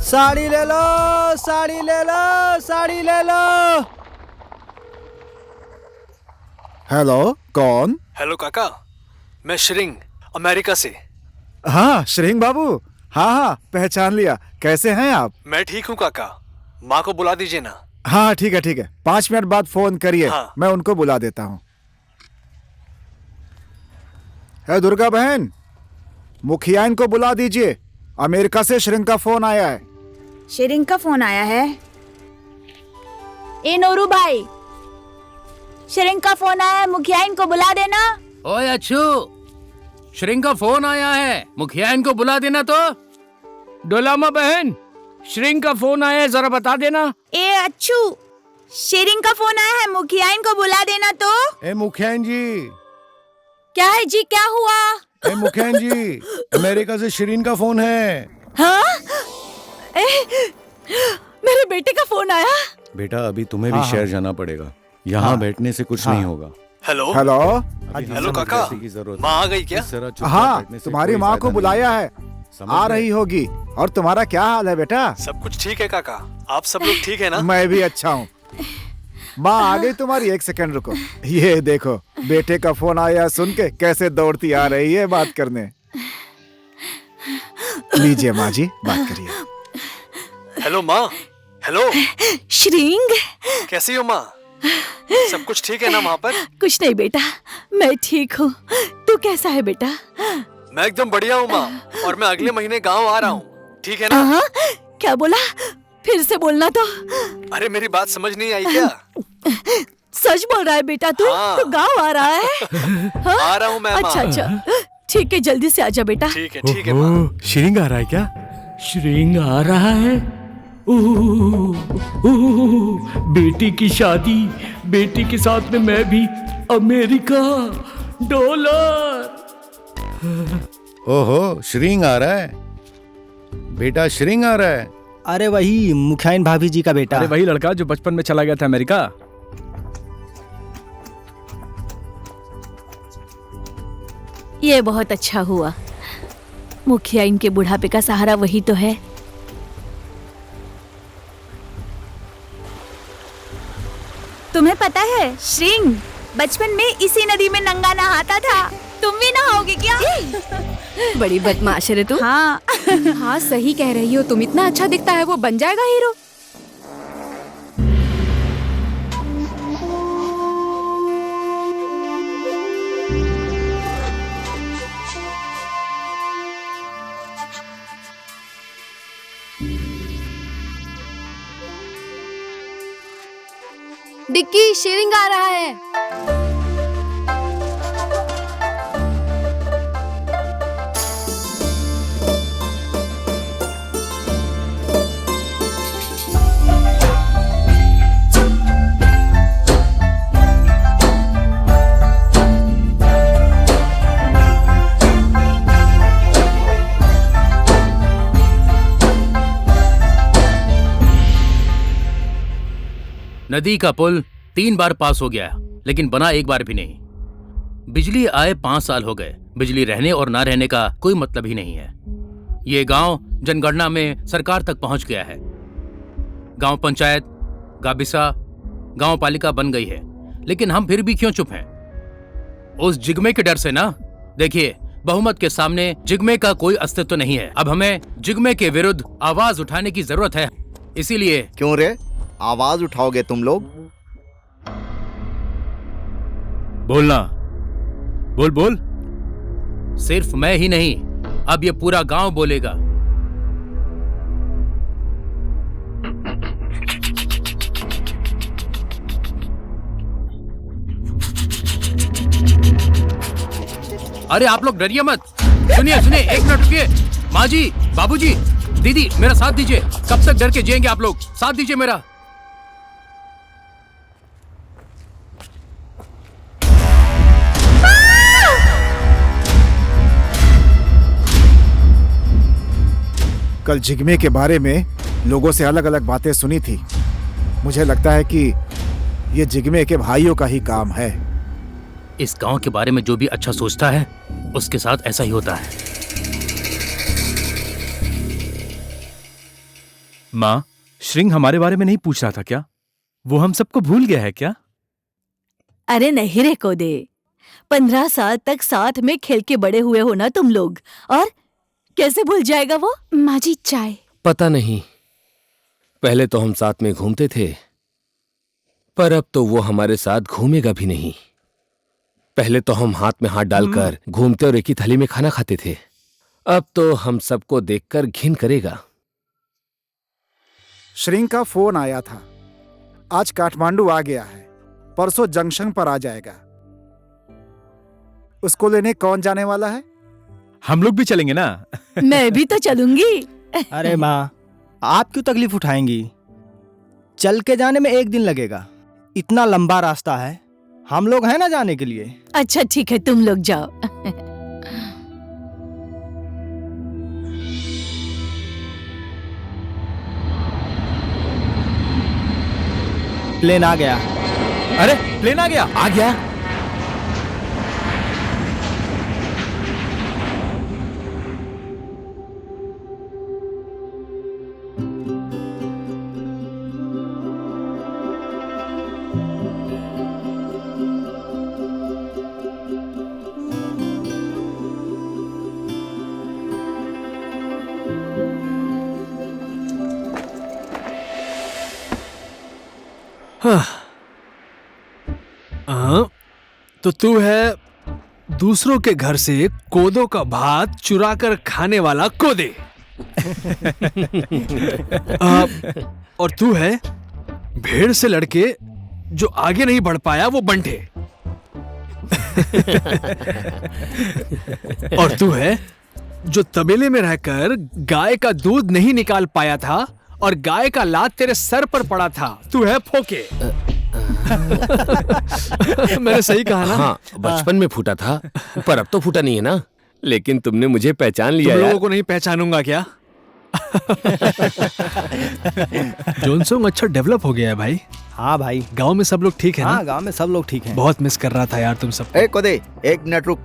साड़ी ले लो, साड़ी ले लो, साड़ी ले लो। हेलो, कौन? हेलो काका, मैं श्रिंग अमेरिका से। हाँ श्रिंग बाबू, हाँ पहचान लिया। कैसे हैं आप? मैं ठीक हूँ काका, माँ को बुला दीजिए ना। हाँ ठीक है, 5 मिनट बाद फोन करिए। हाँ। मैं उनको बुला देता हूँ। है दुर्गा बहन, मुखिया इनको बुला दीजिए। अमेरिका से श्रिंग का फोन आया है। श्रिंग का फोन आया है? ए नोरू भाई, श्रिंग का फोन आया है, मुखिया इनको बुला देना। ओए अच्छू, श्रिंग का फोन आया है, मुखिया इनको बुला देना। तो डोलामा बहन, श्रिंग का फोन आया है, जरा बता देना। ए अच्छू, श्रिंग का फोन आया है, मुखिया इनको बुला देना। तो ए मुखियान जी। क्या है जी, क्या हुआ? ए मुखियान जी, अमेरिका से श्रिंग का फोन है। हाँ? मेरे बेटे का फोन आया। बेटा अभी तुम्हें भी शहर जाना पड़ेगा, यहाँ बैठने से कुछ नहीं होगा। हेलो हेलो काका, माँ आ गई क्या? हाँ, तुम्हारी माँ को बुलाया है, आ रही होगी। और तुम्हारा क्या हाल है बेटा? सब कुछ ठीक है काका, आप सब लोग ठीक है ना? मैं भी अच्छा हूँ। माँ आ गई तुम्हारी, 1 सेकंड रुको। ये देखो, बेटे का फोन आया सुन के कैसे दौड़ती आ रही है बात करने। लीजिए माँ जी, बात करिए। हेलो माँ। हेलो श्रिंग, कैसी हो माँ? सब कुछ ठीक है ना वहाँ पर? कुछ नहीं बेटा, मैं ठीक हूँ। तू कैसा है बेटा? मैं एकदम बढ़िया हूँ माँ, और मैं अगले महीने गाँव आ रहा हूँ, ठीक है ना? क्या बोला? फिर से बोलना तो। अरे मेरी बात समझ नहीं आई क्या? सच बोल रहा है बेटा तू? हाँ। तू गाँव आ रहा है? आ रहा हूँ मैं माँ। अच्छा, ठीक है, जल्दी से आजा बेटा। ठीक है माँ। श्रिंग आ रहा है क्या? श्रिंग आ रहा है? बेटी की शादी, बेटी के साथ में मैं भी अमेरिका, डॉलर। ओहो, श्रिंग आ रहा है बेटा, श्रिंग आ रहा है। अरे वही मुखियाइन भाभी जी का बेटा। अरे वही लड़का जो बचपन में चला गया था अमेरिका। ये बहुत अच्छा हुआ, मुखिया इनके बुढ़ापे का सहारा वही तो है। तुम्हें पता है श्रिंग बचपन में इसी नदी में नंगा नहाता था। तुम भी नहाओगे क्या? बड़ी बदमाश है तू। हाँ। हाँ सही कह रही हो तुम, इतना अच्छा दिखता है वो, बन जाएगा हीरो। डिक्की, श्रिंग आ रहा है। नदी का पुल 3 बार पास हो गया, लेकिन बना एक बार भी नहीं। बिजली आए 5 साल हो गए, बिजली रहने और ना रहने का कोई मतलब ही नहीं है। ये गांव जनगणना में सरकार तक पहुंच गया है। गांव पंचायत, गाबिसा, गांव पालिका बन गई है, लेकिन हम फिर भी क्यों चुप हैं? उस जिगमे के डर से ना। देखिए, बहुमत के सामने जिगमे का कोई अस्तित्व नहीं है। अब हमें जिगमे के विरुद्ध आवाज उठाने की जरूरत है। इसीलिए क्यों रे, आवाज उठाओगे तुम लोग? बोलना, बोल बोल। सिर्फ मैं ही नहीं, अब ये पूरा गांव बोलेगा। अरे आप लोग डरिए मत। सुनिए सुनिए, 1 मिनट रुकिए। माँ जी, बाबूजी, दीदी, मेरा साथ दीजिए। कब तक डर के जिएंगे आप लोग? साथ दीजिए मेरा। कल जिगमे के बारे में लोगों से अलग अलग बातें सुनी थी। मुझे लगता है कि ये जिगमे के भाइयों का ही काम है। इस गांव के बारे में जो भी अच्छा सोचता है, उसके साथ ऐसा ही होता है। माँ, श्रिंग हमारे बारे में नहीं पूछ रहा था क्या? वो हम सबको भूल गया है क्या? अरे नहीं रे कोदे, 15 साल तक साथ में खेल के बड़े हुए हो ना तुम लोग, और कैसे भूल जाएगा वो? माँ जी, चाय। पता नहीं, पहले तो हम साथ में घूमते थे, पर अब तो वो हमारे साथ घूमेगा भी नहीं। पहले तो हम हाथ में हाथ डालकर घूमते और एक ही थाली में खाना खाते थे, अब तो हम सबको देखकर घिन करेगा। श्रिंग का फोन आया था। आज काठमांडू आ गया है, परसों जंक्शन पर आ जाएगा। उसको लेने कौन जाने वाला है? हम लोग भी चलेंगे ना। मैं भी तो चलूंगी। अरे माँ, आप क्यों तकलीफ उठाएंगी? चल के जाने में 1 दिन लगेगा। इतना लंबा रास्ता है, हम लोग हैं ना जाने के लिए। अच्छा ठीक है, तुम लोग जाओ। प्लेन आ गया। अरे प्लेन आ गया। आ गया? तो तू है दूसरों के घर से कोदो का भात चुरा कर खाने वाला कोदे। और तू है भेड़ से लड़के जो आगे नहीं बढ़ पाया वो बंटे। और तू है जो तबेले में रहकर गाय का दूध नहीं निकाल पाया था और गाय का लात तेरे सर पर पड़ा था। तू है फोके। मैंने सही कहा ना? हाँ, बचपन में फूटा था, पर अब तो फूटा नहीं है ना। लेकिन तुमने मुझे पहचान लिया। तुम लोगों को नहीं पहचानूंगा क्या? जोनसोंग अच्छा डेवलप हो गया है भाई। हाँ भाई। गांव में सब लोग ठीक है ना? हाँ, गांव में सब लोग ठीक हैं। बहुत मिस कर रहा था यार तुम सब। ए कोदे, 1 मिनट रुक।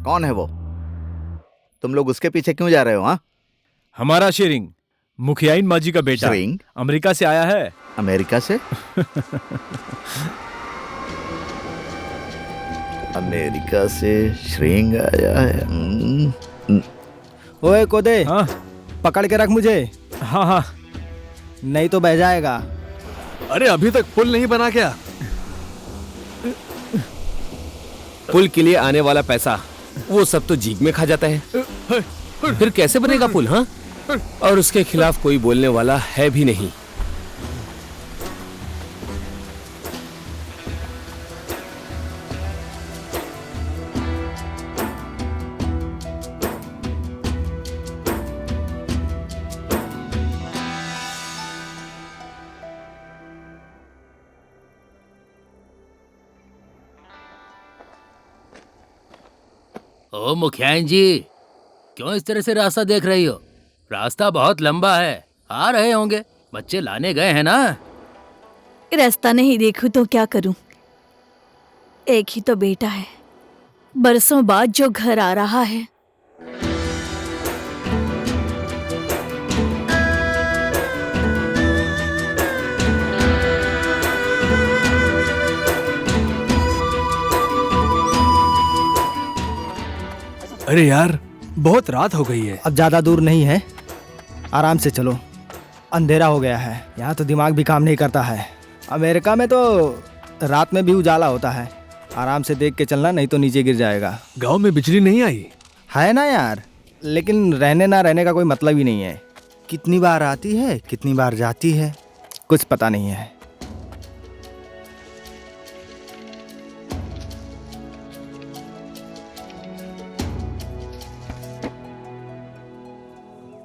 कौन है वो? तुम लोग उसके पीछे क्यों जा रहे हो? हाँ, हमारा श्रिंग, मुखियाइन माँ जी का बेटा। श्रिंग? अमेरिका से आया है। अमेरिका से? अमेरिका से श्रिंग आया है। ओए कोदे, हाँ पकड़ के रख मुझे, हाँ हाँ। नहीं तो बह जाएगा। अरे अभी तक पुल नहीं बना क्या? पुल के लिए आने वाला पैसा वो सब तो जीग में खा जाता है, फिर कैसे बनेगा पुल? हाँ, और उसके खिलाफ कोई बोलने वाला है भी नहीं। ओ मुखियाइन जी, क्यों इस तरह से रास्ता देख रही हो? रास्ता बहुत लंबा है, आ रहे होंगे। बच्चे लाने गए हैं ना। रास्ता नहीं देखूं तो क्या करूं? एक ही तो बेटा है, बरसों बाद जो घर आ रहा है। अरे यार, बहुत रात हो गई है। अब ज्यादा दूर नहीं है, आराम से चलो। अंधेरा हो गया है, यहाँ तो दिमाग भी काम नहीं करता है। अमेरिका में तो रात में भी उजाला होता है। आराम से देख के चलना, नहीं तो नीचे गिर जाएगा। गांव में बिजली नहीं आई है ना यार, लेकिन रहने ना रहने का कोई मतलब ही नहीं है। कितनी बार आती है, कितनी बार जाती है, कुछ पता नहीं है।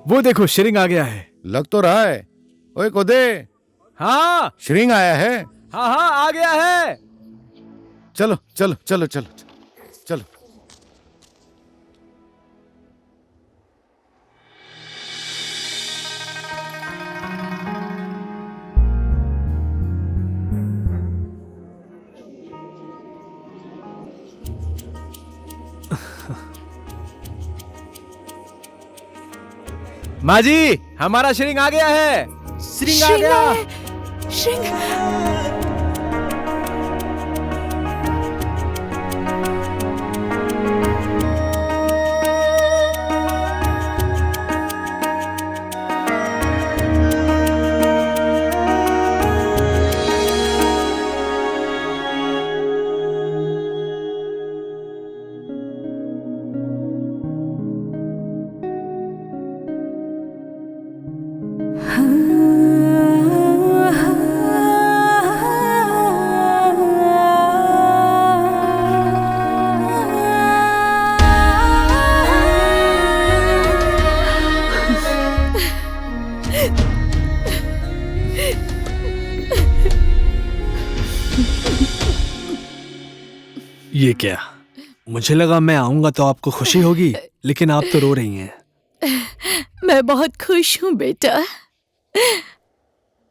वो देखो, श्रिंग आ गया है। लग तो रहा है। ओए कोदे, हाँ श्रिंग आया है। हाँ हाँ, आ गया है। चलो चलो चलो चलो चलो। माँ जी, हमारा श्रिंग आ गया है। श्रिंग आ गया। श्रिंग। ये क्या? मुझे लगा मैं आऊंगा तो आपको खुशी होगी, लेकिन आप तो रो रही हैं। मैं बहुत खुश हूँ बेटा।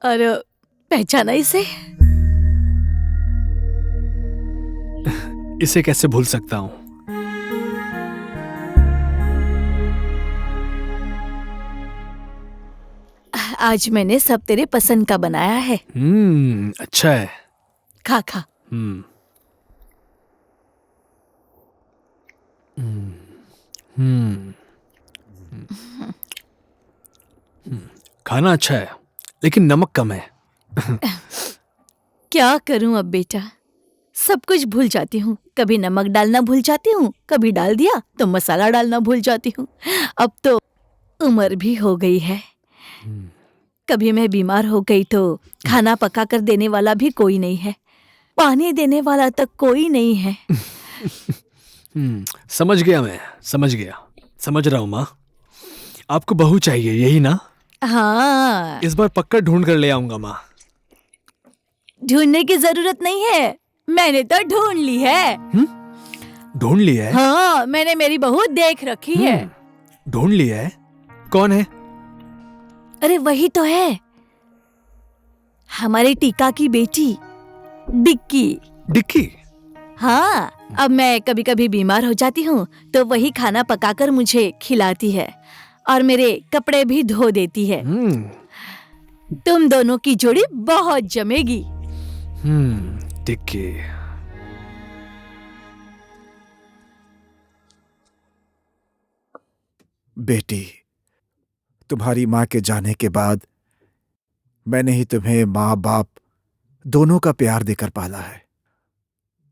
और पहचाना इसे? इसे कैसे भूल सकता हूँ? आज मैंने सब तेरे पसंद का बनाया है। अच्छा है। खा खा। खाना अच्छा है, लेकिन नमक कम है। क्या करूं अब बेटा, सब कुछ भूल जाती हूँ। कभी नमक डालना भूल जाती हूँ, कभी डाल दिया तो मसाला डालना भूल जाती हूँ। अब तो उम्र भी हो गई है। कभी मैं बीमार हो गई तो खाना पका कर देने वाला भी कोई नहीं है, पानी देने वाला तक कोई नहीं है। समझ गया, मैं समझ गया, समझ रहा हूँ माँ। आपको बहू चाहिए, यही ना? हाँ। इस बार पक्का ढूंढ कर ले आऊंगा माँ। ढूंढने की जरूरत नहीं है, मैंने तो ढूंढ ली है। ढूंढ लिया है? हाँ, मैंने मेरी बहू देख रखी है। ढूंढ लिया है? कौन है? अरे वही तो है, हमारे टीका की बेटी डिक्की। डिक्की? हाँ, अब मैं कभी कभी बीमार हो जाती हूँ तो वही खाना पकाकर मुझे खिलाती है और मेरे कपड़े भी धो देती है। तुम दोनों की जोड़ी बहुत जमेगी। डिक्की। बेटी, तुम्हारी माँ के जाने के बाद मैंने ही तुम्हें माँ बाप दोनों का प्यार देकर पाला है।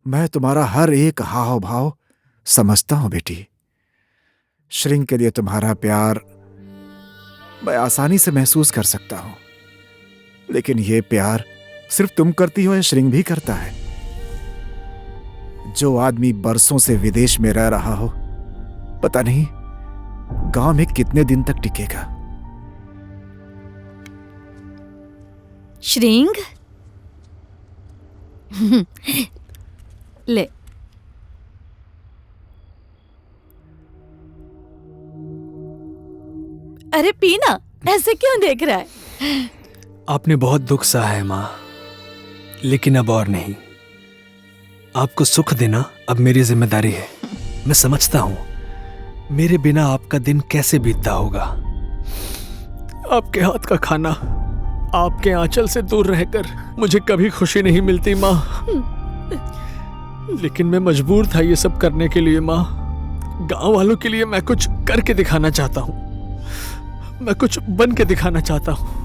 मैं तुम्हारा हर एक हाव भाव समझता हूं बेटी। श्रिंग के लिए तुम्हारा प्यार मैं आसानी से महसूस कर सकता हूं, लेकिन यह प्यार सिर्फ तुम करती हो या श्रिंग भी करता है? जो आदमी बरसों से विदेश में रह रहा हो, पता नहीं गांव में कितने दिन तक टिकेगा। श्रिंग ले। अरे पीना, ऐसे क्यों देख रहा है? आपने बहुत दुख सहा है माँ, लेकिन अब और नहीं। आपको सुख देना अब मेरी जिम्मेदारी है। मैं समझता हूं मेरे बिना आपका दिन कैसे बीतता होगा। आपके हाथ का खाना, आपके आंचल से दूर रहकर मुझे कभी खुशी नहीं मिलती माँ, लेकिन मैं मजबूर था ये सब करने के लिए माँ। गांव वालों के लिए मैं कुछ करके दिखाना चाहता हूँ, मैं कुछ बन के दिखाना चाहता हूँ।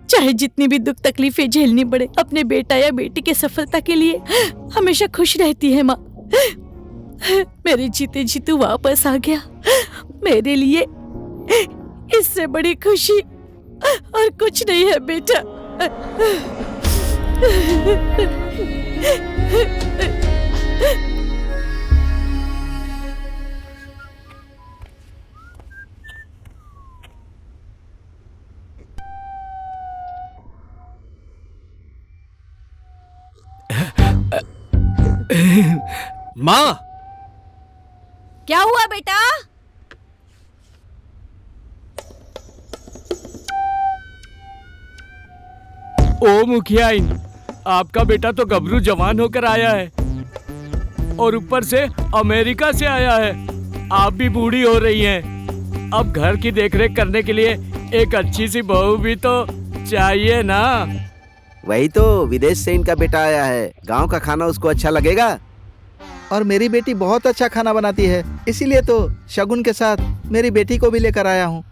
चाहे जितनी भी दुख तकलीफें झेलनी पड़े, अपने बेटा या बेटी की सफलता के लिए हमेशा खुश रहती है माँ। मेरे जीते जी तू वापस आ गया, मेरे लिए इससे बड़ी खुशी और कुछ नहीं है बेटा। माँ, क्या हुआ बेटा? ओ मुखियाइन, आपका बेटा तो गबरू जवान होकर आया है और ऊपर से अमेरिका से आया है। आप भी बूढ़ी हो रही हैं। अब घर की देखरेख करने के लिए एक अच्छी सी बहू भी तो चाहिए ना। वही तो, विदेश से इनका बेटा आया है, गांव का खाना उसको अच्छा लगेगा। और मेरी बेटी बहुत अच्छा खाना बनाती है, इसीलिए तो शगुन के साथ मेरी बेटी को भी लेकर आया हूँ।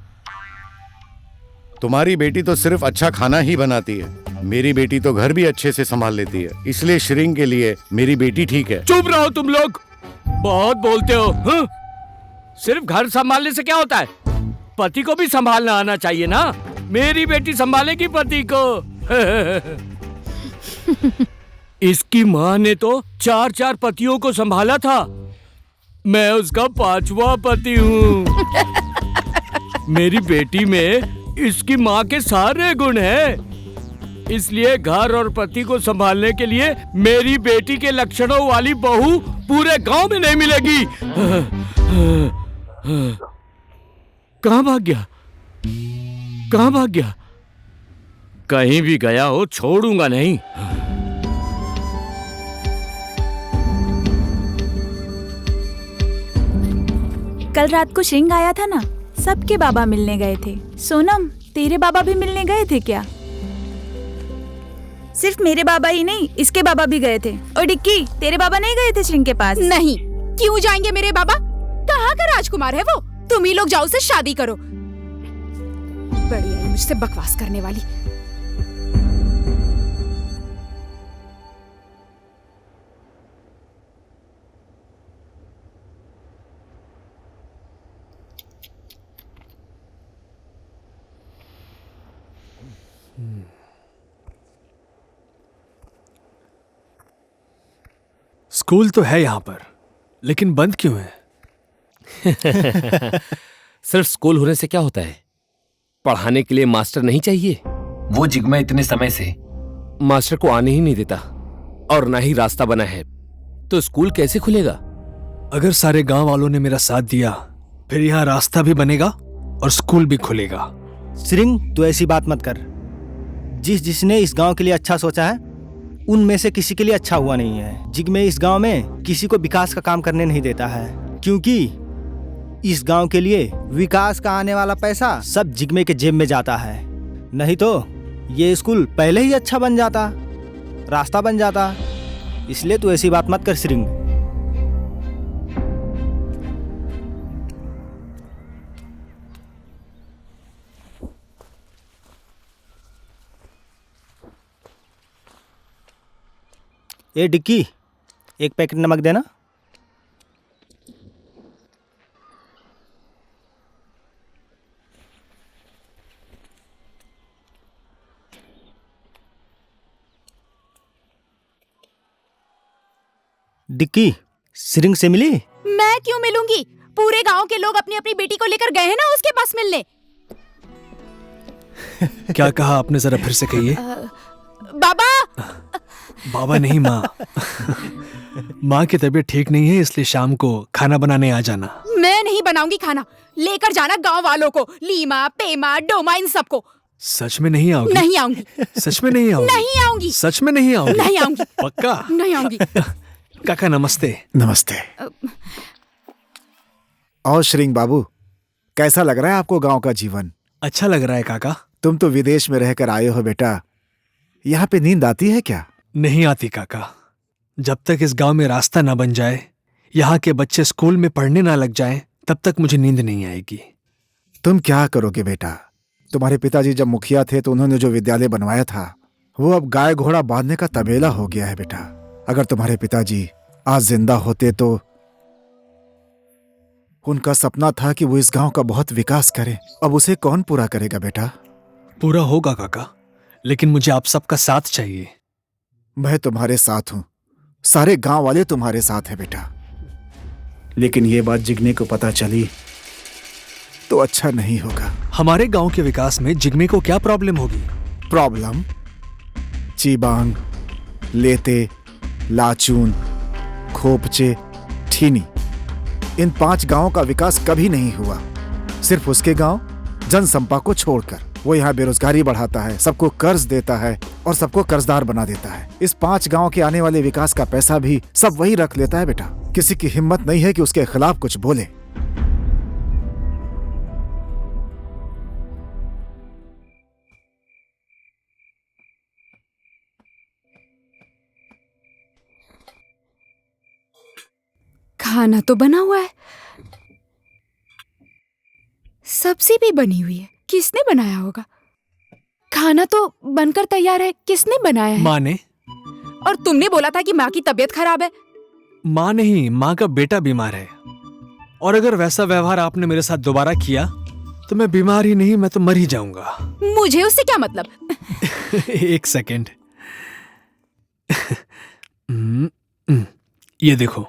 तुम्हारी बेटी तो सिर्फ अच्छा खाना ही बनाती है, मेरी बेटी तो घर भी अच्छे से संभाल लेती है, इसलिए श्रिंग के लिए मेरी बेटी ठीक है। चुप रहो तुम लोग, बहुत बोलते हो। हाँ? सिर्फ घर संभालने से क्या होता है? पति को भी संभालना आना चाहिए ना। मेरी बेटी संभालेगी पति को। इसकी माँ ने तो 4 पतियों को संभाला था, मैं उसका 5वां पति हूँ। मेरी बेटी में इसकी माँ के सारे गुण हैं, इसलिए घर और पति को संभालने के लिए मेरी बेटी के लक्षणों वाली बहू पूरे गांव में नहीं मिलेगी। कहाँ भाग गया? कहाँ भाग गया? कहीं भी गया हो छोड़ूंगा नहीं। कल रात को श्रिंग आया था ना, सबके बाबा मिलने गए थे। सोनम, तेरे बाबा भी मिलने गए थे क्या? सिर्फ मेरे बाबा ही नहीं, इसके बाबा भी गए थे। और डिक्की, तेरे बाबा नहीं गए थे श्रिंग के पास? नहीं, क्यों जाएंगे मेरे बाबा? कहाँ का राजकुमार है वो? तुम ही लोग जाओ, उससे शादी करो। बड़ी आई मुझसे बकवास करने वाली। स्कूल तो है यहाँ पर, लेकिन बंद क्यों है? सिर्फ स्कूल होने से क्या होता है? पढ़ाने के लिए मास्टर नहीं चाहिए? वो जिग्मा इतने समय से मास्टर को आने ही नहीं देता और ना ही रास्ता बना है, तो स्कूल कैसे खुलेगा? अगर सारे गांव वालों ने मेरा साथ दिया, फिर यहाँ रास्ता भी बनेगा और स्कूल भी खुलेगा। श्रिंग, तू ऐसी बात मत कर। जिसने इस गांव के लिए अच्छा सोचा है, उनमें से किसी के लिए अच्छा हुआ नहीं है। जिग्मे इस गांव में किसी को विकास का काम करने नहीं देता है, क्योंकि इस गांव के लिए विकास का आने वाला पैसा सब जिग्मे के जेब में जाता है। नहीं तो ये स्कूल पहले ही अच्छा बन जाता, रास्ता बन जाता। इसलिए तू ऐसी बात मत कर श्रिंग। ए डिक्की, एक पैकेट नमक देना। डिक्की, श्रिंग से मिली? मैं क्यों मिलूंगी? पूरे गांव के लोग अपनी अपनी बेटी को लेकर गए हैं ना उसके पास मिलने। क्या कहा आपने, जरा फिर से कहिए। बाबा। बाबा नहीं, माँ। माँ की तबीयत ठीक नहीं है, इसलिए शाम को खाना बनाने आ जाना। मैं नहीं बनाऊंगी खाना, लेकर जाना गांव वालों को, लीमा, पेमा, डोमा, इन सबको। सच में नहीं आओगी? नहीं आऊंगी। सच में नहीं आओगी? नहीं आऊंगी। सच में नहीं आओगी? नहीं आऊंगी। पक्का? नहीं आऊंगी। काका नमस्ते। नमस्ते। और श्रींग बाबू, कैसा लग रहा है आपको गांव का जीवन? अच्छा लग रहा है काका। तुम तो विदेश में रहकर आए हो बेटा, यहाँ पे नींद आती है क्या? नहीं आती काका। जब तक इस गांव में रास्ता ना बन जाए, यहाँ के बच्चे स्कूल में पढ़ने ना लग जाएं, तब तक मुझे नींद नहीं आएगी। तुम क्या करोगे बेटा? तुम्हारे पिताजी जब मुखिया थे तो उन्होंने जो विद्यालय बनवाया था वो अब गाय घोड़ा बांधने का तबेला हो गया है बेटा। अगर तुम्हारे पिताजी आज जिंदा होते तो उनका सपना था कि वो इस गांव का बहुत विकास करें। अब उसे कौन पूरा करेगा बेटा? पूरा होगा काका, लेकिन मुझे आप सबका साथ चाहिए। मैं तुम्हारे साथ हूं, सारे गांव वाले तुम्हारे साथ हैं बेटा। लेकिन ये बात जिग्मे को पता चली तो अच्छा नहीं होगा। हमारे गांव के विकास में जिग्मे को क्या प्रॉब्लम होगी? प्रॉब्लम? चीबांग, लेते, लाचून, खोपचे, ठीनी, इन 5 गांवों का विकास कभी नहीं हुआ। सिर्फ उसके गांव जनसंपा को छोड़कर। वो यहाँ बेरोजगारी बढ़ाता है, सबको कर्ज देता है और सबको कर्जदार बना देता है। इस 5 गांव के आने वाले विकास का पैसा भी सब वही रख लेता है बेटा। किसी की हिम्मत नहीं है कि उसके खिलाफ कुछ बोले। खाना तो बना हुआ है, सब्जी भी बनी हुई है। किसने बनाया होगा? खाना तो बनकर तैयार है, किसने बनाया है? माँ ने। और तुमने बोला था कि माँ की तबीयत खराब है। माँ नहीं, माँ का बेटा बीमार है। और अगर वैसा व्यवहार आपने मेरे साथ दोबारा किया तो मैं बीमार ही नहीं, मैं तो मर ही जाऊंगा। मुझे उससे क्या मतलब? एक सेकेंड। ये देखो।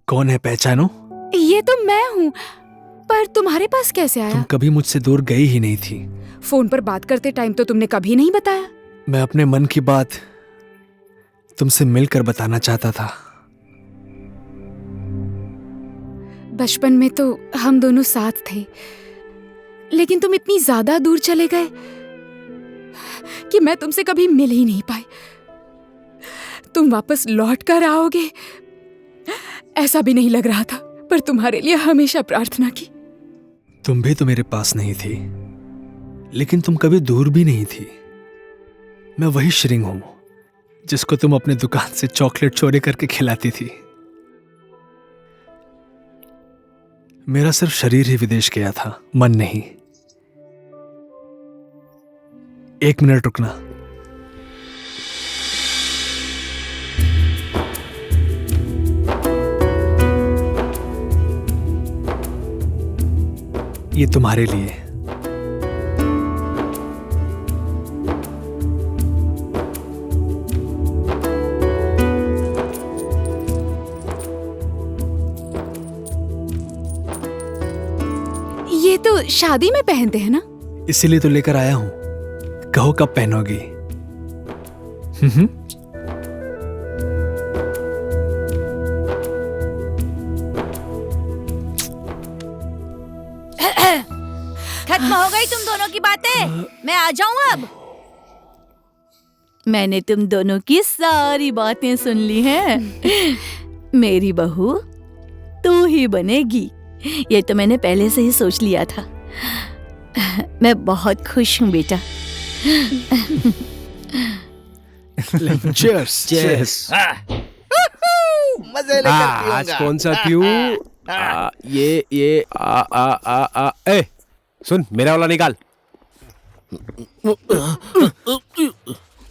कौन है, पहचानो? ये तो मैं हूँ, पर तुम्हारे पास कैसे आया? तुम कभी मुझसे दूर गई ही नहीं थी। फोन पर बात करते टाइम तो तुमने कभी नहीं बताया। मैं अपने मन की बात तुमसे मिलकर बताना चाहता था। बचपन में तो हम दोनों साथ थे, लेकिन तुम इतनी ज्यादा दूर चले गए कि मैं तुमसे कभी मिल ही नहीं पाई। तुम वापस लौट कर आओगे ऐसा भी नहीं लग रहा था, पर तुम्हारे लिए हमेशा प्रार्थना की। तुम भी तो मेरे पास नहीं थी, लेकिन तुम कभी दूर भी नहीं थी। मैं वही श्रिंग हूं जिसको तुम अपने दुकान से चॉकलेट चोरी करके खिलाती थी। मेरा सिर्फ शरीर ही विदेश गया था, मन नहीं। 1 मिनट रुकना। ये तुम्हारे लिए। ये तो शादी में पहनते हैं ना? इसीलिए तो लेकर आया हूं। कहो कब पहनोगी? खत्म हो गई तुम दोनों की बातें, मैं आ जाऊं अब? मैंने तुम दोनों की सारी बातें सुन ली हैं। मेरी बहू तू ही बनेगी, ये तो मैंने पहले से ही सोच लिया था। मैं बहुत खुश हूँ बेटा। चीयर्स। चीयर्स। मजे लेकर पीऊंगा। आज कौन सा पीऊं? ये ए सुन, मेरा वाला निकाल।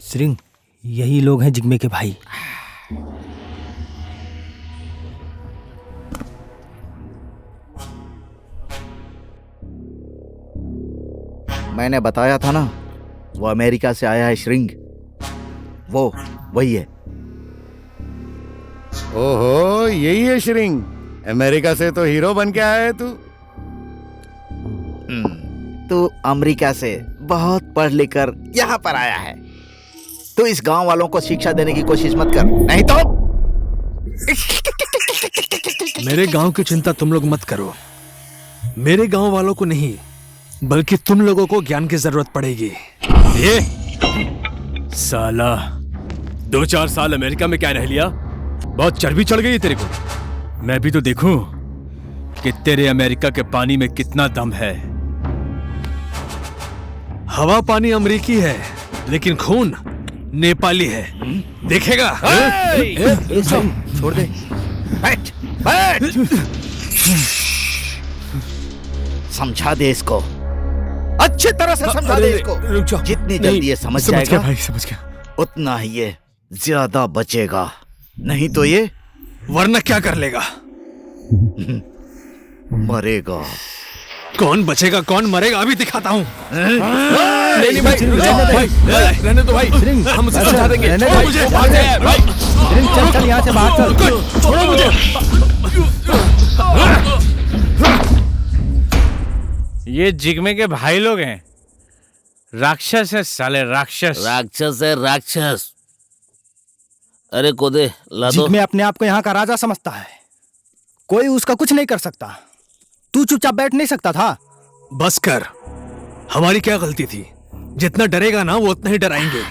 श्रिंग, यही लोग हैं जिग्मे के भाई। मैंने बताया था ना, वो अमेरिका से आया है श्रिंग। वो वही है। ओहो, यही है श्रिंग। अमेरिका से तो हीरो बन के आया है तू। तू अमेरिका से बहुत पढ़ लिख कर यहाँ पर आया है। तू इस गांव वालों को शिक्षा देने की कोशिश मत कर, नहीं तो मेरे गांव की चिंता तुम लोग मत करो। मेरे गांव वालों को नहीं, बल्कि तुम लोगों को ज्ञान की जरूरत पड़ेगी। ये साला 2-4 साल अमेरिका में क्या रह लिया? बहुत चर्बी चढ़ गई है तेरे को। मैं भी तो देखूं कि तेरे अमेरिका के पानी में कितना दम है। हवा पानी अमरीकी है, लेकिन खून नेपाली है। देखेगा? छोड़ दे। बैठ बैठ। समझा दे इसको, अच्छी तरह से समझा दे इसको। जितनी जल्दी ये समझ जाएगा भाई, समझ गया, उतना ही ये ज्यादा बचेगा। नहीं तो ये वरना क्या कर लेगा? मरेगा। कौन बचेगा कौन मरेगा अभी दिखाता हूँ। नहीं भाई, रहने दो भाई, हम उसे समझा देंगे। छोड़ो मुझे, चल चल यहाँ से बाहर चल। छोड़ो मुझे। ये जिग्मे के भाई लोग हैं। राक्षस है साले, राक्षस। राक्षस है राक्षस। अरे कोदे ला दो। जिग्मे अपने आप को यहाँ का राजा समझता है, कोई उसका कुछ नहीं कर सकता। तू चुपचाप बैठ नहीं सकता था? बस कर, हमारी क्या गलती थी? जितना डरेगा ना वो उतना ही डराएंगे।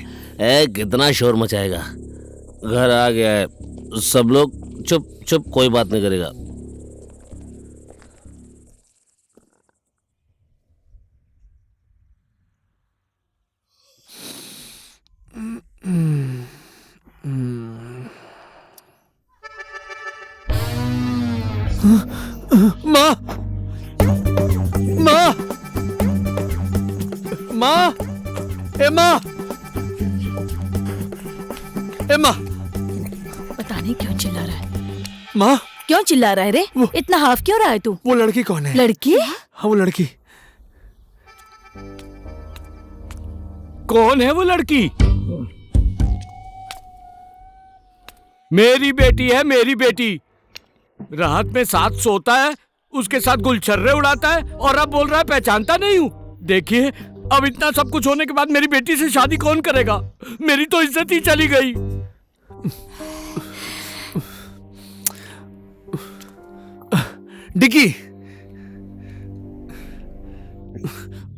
कितना शोर मचाएगा। घर आ गया है, सब लोग चुप चुप, कोई बात नहीं करेगा। माँ, माँ, माँ, ए माँ, ए माँ। पता नहीं क्यों चिल्ला रहा है। माँ, क्यों चिल्ला रहा है रे? इतना हाफ क्यों रहा है तू? वो लड़की कौन है? लड़की? हाँ, वो लड़की। कौन है वो लड़की? मेरी बेटी है, मेरी बेटी। रात में साथ सोता है, उसके साथ गुलछर्रे उड़ाता है, और अब बोल रहा है पहचानता नहीं हूँ। देखिए, अब इतना सब कुछ होने के बाद मेरी बेटी से शादी कौन करेगा? मेरी तो इज्जत ही चली गई। डिकी,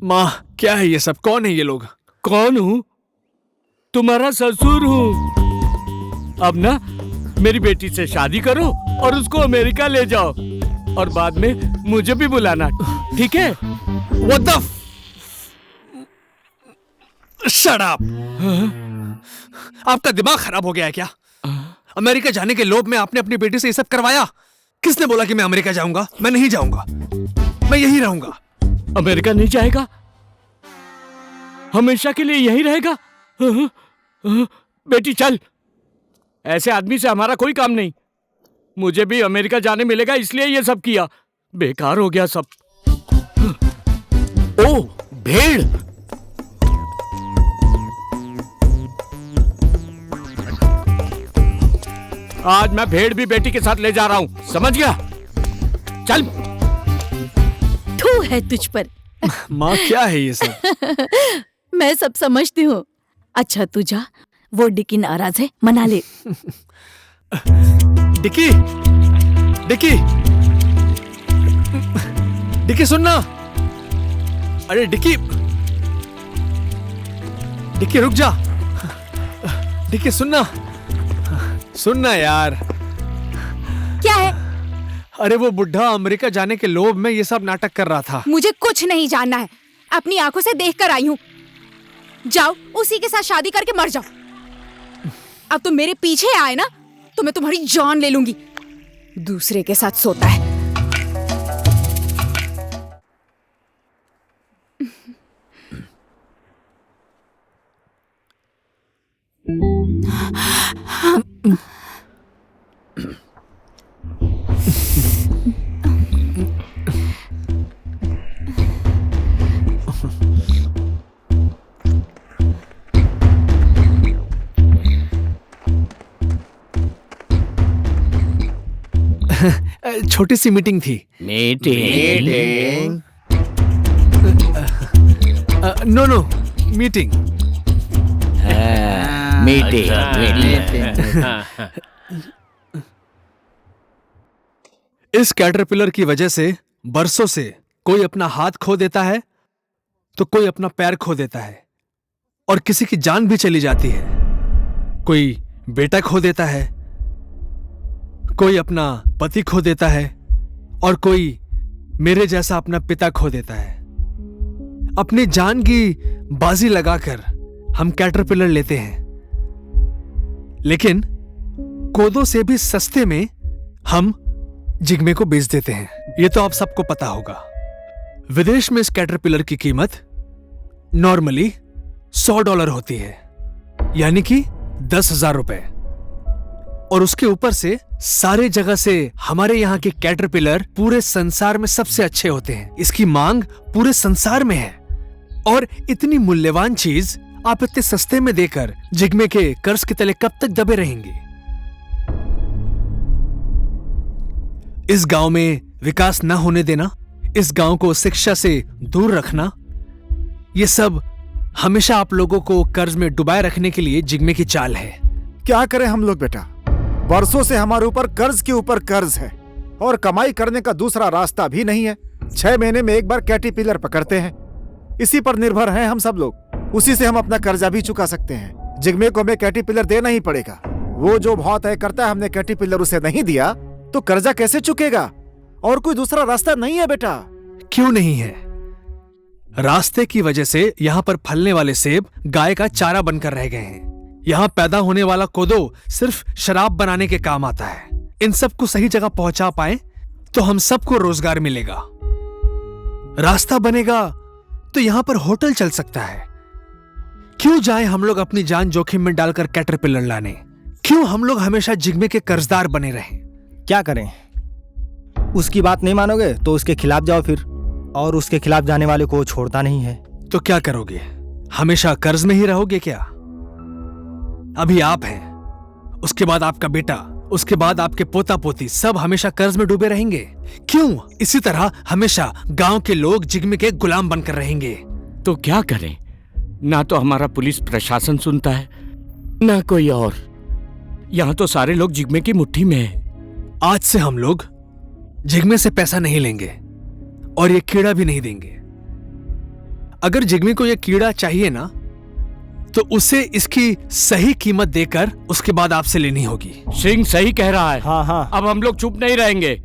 माँ, क्या है ये सब? कौन है ये लोग? कौन हूँ? तुम्हारा ससुर हूँ। अब ना मेरी बेटी से शादी करो और उसको अमेरिका ले जाओ, और बाद में मुझे भी बुलाना, ठीक है? What the Shut up! आपका दिमाग खराब हो गया है क्या? अमेरिका जाने के लोभ में आपने अपनी बेटी से ये सब करवाया। किसने बोला कि मैं अमेरिका जाऊंगा? मैं नहीं जाऊंगा, मैं यहीं रहूंगा। अमेरिका नहीं जाएगा? हमेशा के लिए यहीं रहेगा? बेटी चल, ऐसे आदमी से हमारा कोई काम नहीं। मुझे भी अमेरिका जाने मिलेगा, इसलिए ये सब किया। बेकार हो गया सब। ओ भेड़, आज मैं भेड़ भी बेटी के साथ ले जा रहा हूँ, समझ गया? चल। थू है तुझ पर। माँ, क्या है ये सब? मैं सब समझती हूँ। अच्छा तू जा, वो डिकी नाराज है, मना ले। डिकी, डिकी, डिकी सुनना। अरे डिकी, डिकी रुक जा। डिकी सुनना, सुनना यार। क्या है? अरे वो बुढ़ा अमेरिका जाने के लोभ में ये सब नाटक कर रहा था। मुझे कुछ नहीं जानना है, अपनी आंखों से देख कर आई हूँ। जाओ, उसी के साथ शादी करके मर जाओ। अब तुम मेरे पीछे आए ना, तो मैं तुम्हारी जान ले लूंगी। दूसरे के साथ सोता है। छोटी सी मीटिंग थी। Meeting? No no, meeting. Meeting. इस कैटरपिलर की वजह से बरसों से कोई अपना हाथ खो देता है तो कोई अपना पैर खो देता है और किसी की जान भी चली जाती है। कोई बेटा खो देता है, कोई अपना पति खो देता है और कोई मेरे जैसा अपना पिता खो देता है। अपनी जान की बाजी लगाकर हम कैटरपिलर लेते हैं, लेकिन कोदो से भी सस्ते में हम जिग्मे को बेच देते हैं। यह तो आप सबको पता होगा। विदेश में इस कैटरपिलर की कीमत नॉर्मली $100 होती है, यानी कि 10,000 रुपए। और उसके ऊपर से सारे जगह से हमारे यहाँ के कैटरपिलर पूरे संसार में सबसे अच्छे होते हैं। इसकी मांग पूरे संसार में है और इतनी मूल्यवान चीज आप इतने सस्ते में देकर जिग्मे के कर्ज के तले कब तक दबे रहेंगे? इस गांव में विकास न होने देना, इस गांव को शिक्षा से दूर रखना, ये सब हमेशा आप लोगों को कर्ज में डुबाए रखने के लिए जिग्मे की चाल है। क्या करें हम लोग बेटा, बरसों से हमारे ऊपर कर्ज के ऊपर कर्ज है और कमाई करने का दूसरा रास्ता भी नहीं है। 6 महीने में एक बार कैटरपिलर पकड़ते हैं, इसी पर निर्भर हैं हम सब लोग। उसी से हम अपना कर्जा भी चुका सकते हैं। जिग्मे को हमें कैटरपिलर देना ही पड़ेगा। वो जो भाव तय करता है, हमने कैटरपिलर उसे नहीं दिया तो कर्जा कैसे चुकेगा? और कोई दूसरा रास्ता नहीं है बेटा। क्यों नहीं है? रास्ते की वजह से यहाँ पर फलने वाले सेब गाय का चारा बनकर रह गए हैं। यहाँ पैदा होने वाला कोदो सिर्फ शराब बनाने के काम आता है। इन सब को सही जगह पहुंचा पाए तो हम सबको रोजगार मिलेगा, रास्ता बनेगा तो यहाँ पर होटल चल सकता है। क्यों जाए हम लोग अपनी जान जोखिम में डालकर कैटरपिलर लाने? क्यों हम लोग हमेशा जिग्मे के कर्जदार बने रहें? क्या करें? उसकी बात नहीं मानोगे तो उसके खिलाफ जाओ फिर, और उसके खिलाफ जाने वाले को छोड़ता नहीं है। तो क्या करोगे? हमेशा कर्ज में ही रहोगे क्या? अभी आप हैं, उसके बाद आपका बेटा, उसके बाद आपके पोता पोती, सब हमेशा कर्ज में डूबे रहेंगे। क्यों? इसी तरह हमेशा गांव के लोग जिग्मे के गुलाम बनकर रहेंगे। तो क्या करें? ना तो हमारा पुलिस प्रशासन सुनता है, ना कोई और। यहाँ तो सारे लोग जिग्मे की मुट्ठी में हैं। आज से हम लोग जिग्मे से पैसा नहीं लेंगे और ये कीड़ा भी नहीं देंगे। अगर जिग्मे को ये कीड़ा चाहिए ना, तो उसे इसकी सही कीमत देकर उसके बाद आपसे लेनी होगी। सिंह सही कह रहा है। हाँ हाँ, अब हम लोग चुप नहीं रहेंगे।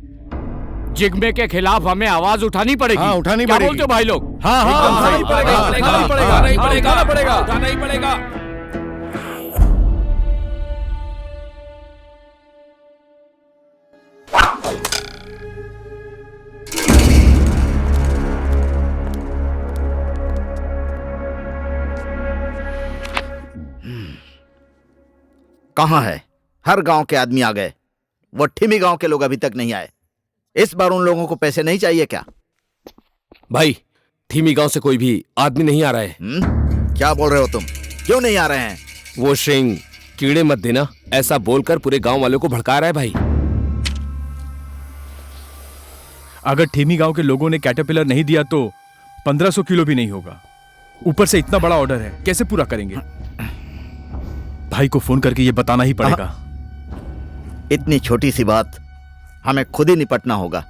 जिग्मे के खिलाफ हमें आवाज उठानी पड़ेगी। हाँ, उठानी क्या पड़ेगी। बोलते हो भाई लोग? हाँ हाँ, उठाना ही पड़ेगा, उठाना ही पड़ेगा, उठाना ही पड़ेगा। कहाँ है? हर गांव के आदमी आ गए, वो ठिमी गांव के लोग अभी तक नहीं आए। इस बार उन लोगों को पैसे नहीं चाहिए क्या? भाई, थीमी गांव से कोई भी आदमी नहीं आ रहा है। क्या बोल रहे हो तुम? क्यों नहीं आ रहे हैं? वो श्रिंग कीड़े मत देना ऐसा बोलकर पूरे गांव वालों को भड़का रहा है भाई। अगर ठेमी गांव के लोगों ने कैटरपिलर नहीं दिया तो 1500 किलो भी नहीं होगा। ऊपर से इतना बड़ा ऑर्डर है, कैसे पूरा करेंगे? भाई को फोन करके ये बताना ही पड़ेगा। इतनी छोटी सी बात हमें खुद ही निपटना होगा।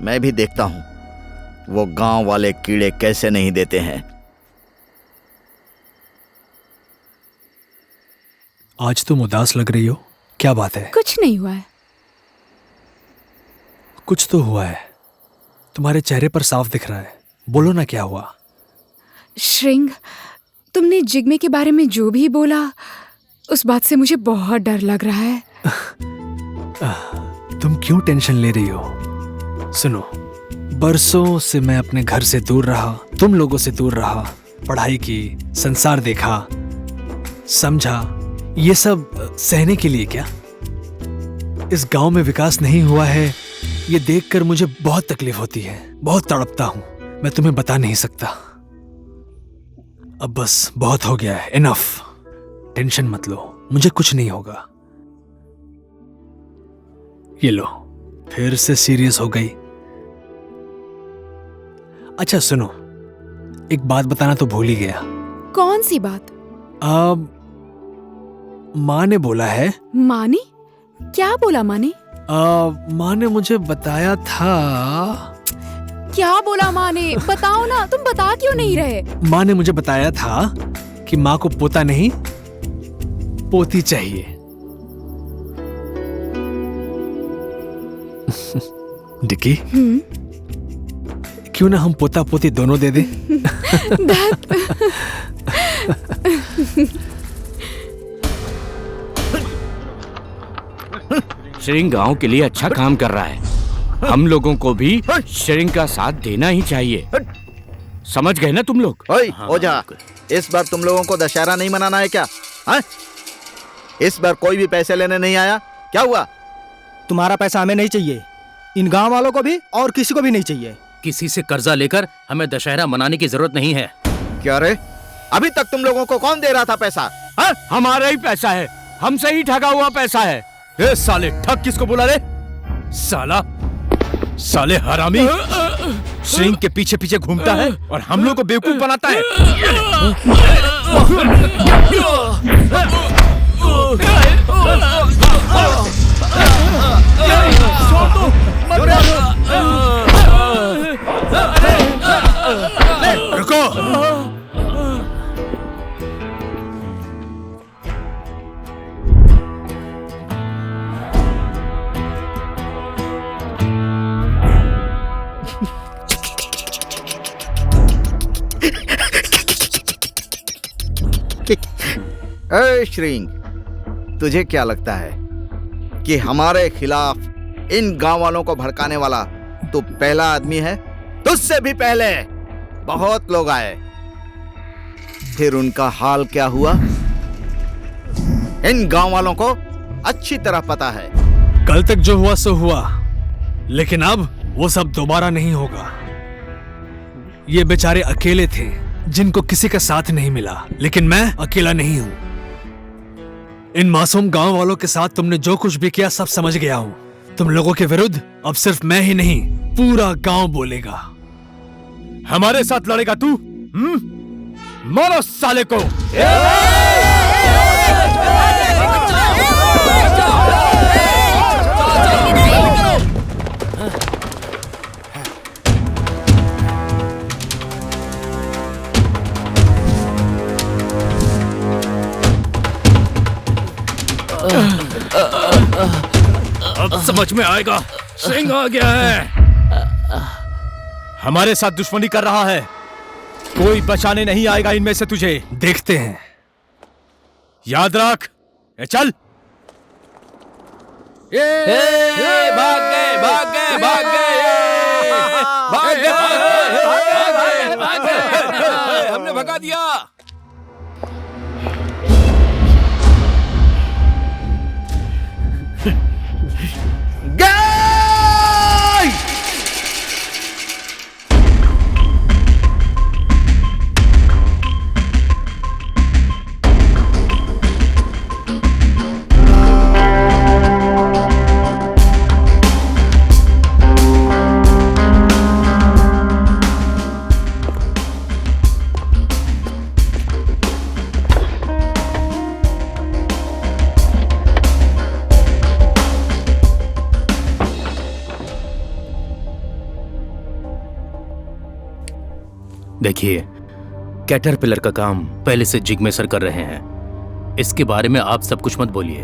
मैं भी देखता हूं वो गांव वाले कीड़े कैसे नहीं देते हैं। आज तुम उदास लग रही हो, क्या बात है? कुछ नहीं हुआ है। कुछ तो हुआ है, तुम्हारे चेहरे पर साफ दिख रहा है। बोलो ना, क्या हुआ? श्रिंग, तुमने जिग्मे के बारे में जो भी बोला, उस बात से मुझे बहुत डर लग रहा है। तुम क्यों टेंशन ले रही हो? सुनो, बरसों से मैं अपने घर से दूर रहा, तुम लोगों से दूर रहा, पढ़ाई की, संसार देखा, समझा। ये सब सहने के लिए क्या? इस गांव में विकास नहीं हुआ है, ये देखकर मुझे बहुत तकलीफ होती है, बहुत तड़पता हूं। मैं तुम्हें बता नहीं सकता। अब बस बहुत हो गया है, इनफ। टेंशन मत लो, मुझे कुछ नहीं होगा। ये लो, फिर से सीरियस हो गई। अच्छा सुनो, एक बात बताना तो भूल ही गया। कौन सी बात? अब माँ ने बोला है। माँ ने? क्या बोला माँ ने? माँ ने मुझे बताया था। क्या बोला माँ ने? बताओ ना, तुम बता क्यों नहीं रहे? माँ ने मुझे बताया था कि माँ को पोता नहीं पोती चाहिए। डिकी, क्यों ना हम पोता पोती दोनों दे दे? श्रिंग गांव के लिए अच्छा काम कर रहा है, हम लोगों को भी श्रिंग का साथ देना ही चाहिए। समझ गए ना तुम लोग? ओए ओझा, इस बार तुम लोगों को दशहरा नहीं मनाना है क्या? हाँ? इस बार कोई भी पैसे लेने नहीं आया, क्या हुआ? तुम्हारा पैसा हमें नहीं चाहिए, इन गांव वालों को भी और किसी को भी नहीं चाहिए। किसी से कर्जा लेकर हमें दशहरा मनाने की जरूरत नहीं है। क्या रे, अभी तक तुम लोगों को कौन दे रहा था पैसा? हाँ? हमारा ही पैसा है, हमसे ही ठगा हुआ पैसा है। ए साले, ठग किसको बोला रे? साला, साले हरामी, श्रिंग के पीछे पीछे घूमता है और हम लोग को बेवकूफ बनाता है। रुको, ए श्रिंग, तुझे क्या लगता है कि हमारे खिलाफ इन गांव वालों को भड़काने वाला तू पहला आदमी है? तुझसे भी पहले बहुत लोग आए, फिर उनका हाल क्या हुआ इन गांव वालों को अच्छी तरह पता है। कल तक जो हुआ सो हुआ, लेकिन अब वो सब दोबारा नहीं होगा। ये बेचारे अकेले थे जिनको किसी का साथ नहीं मिला, लेकिन मैं अकेला नहीं हूं। इन मासूम गांव वालों के साथ तुमने जो कुछ भी किया सब समझ गया हूं। तुम लोगों के विरुद्ध अब सिर्फ मैं ही नहीं, पूरा गांव बोलेगा। हमारे साथ लड़ेगा तू? मारो साले को। अब समझ में आएगा, श्रिंग आ गया है। हमारे साथ दुश्मनी कर रहा है, कोई बचाने नहीं आएगा इनमें से तुझे। देखते हैं। याद रख। चल। भाग गए, भाग गए, भाग गए, भाग गए, हमने भगा दिया। देखिए, कैटरपिलर का काम पहले से जिग्मे सर कर रहे हैं। इसके बारे में आप सब कुछ मत बोलिए।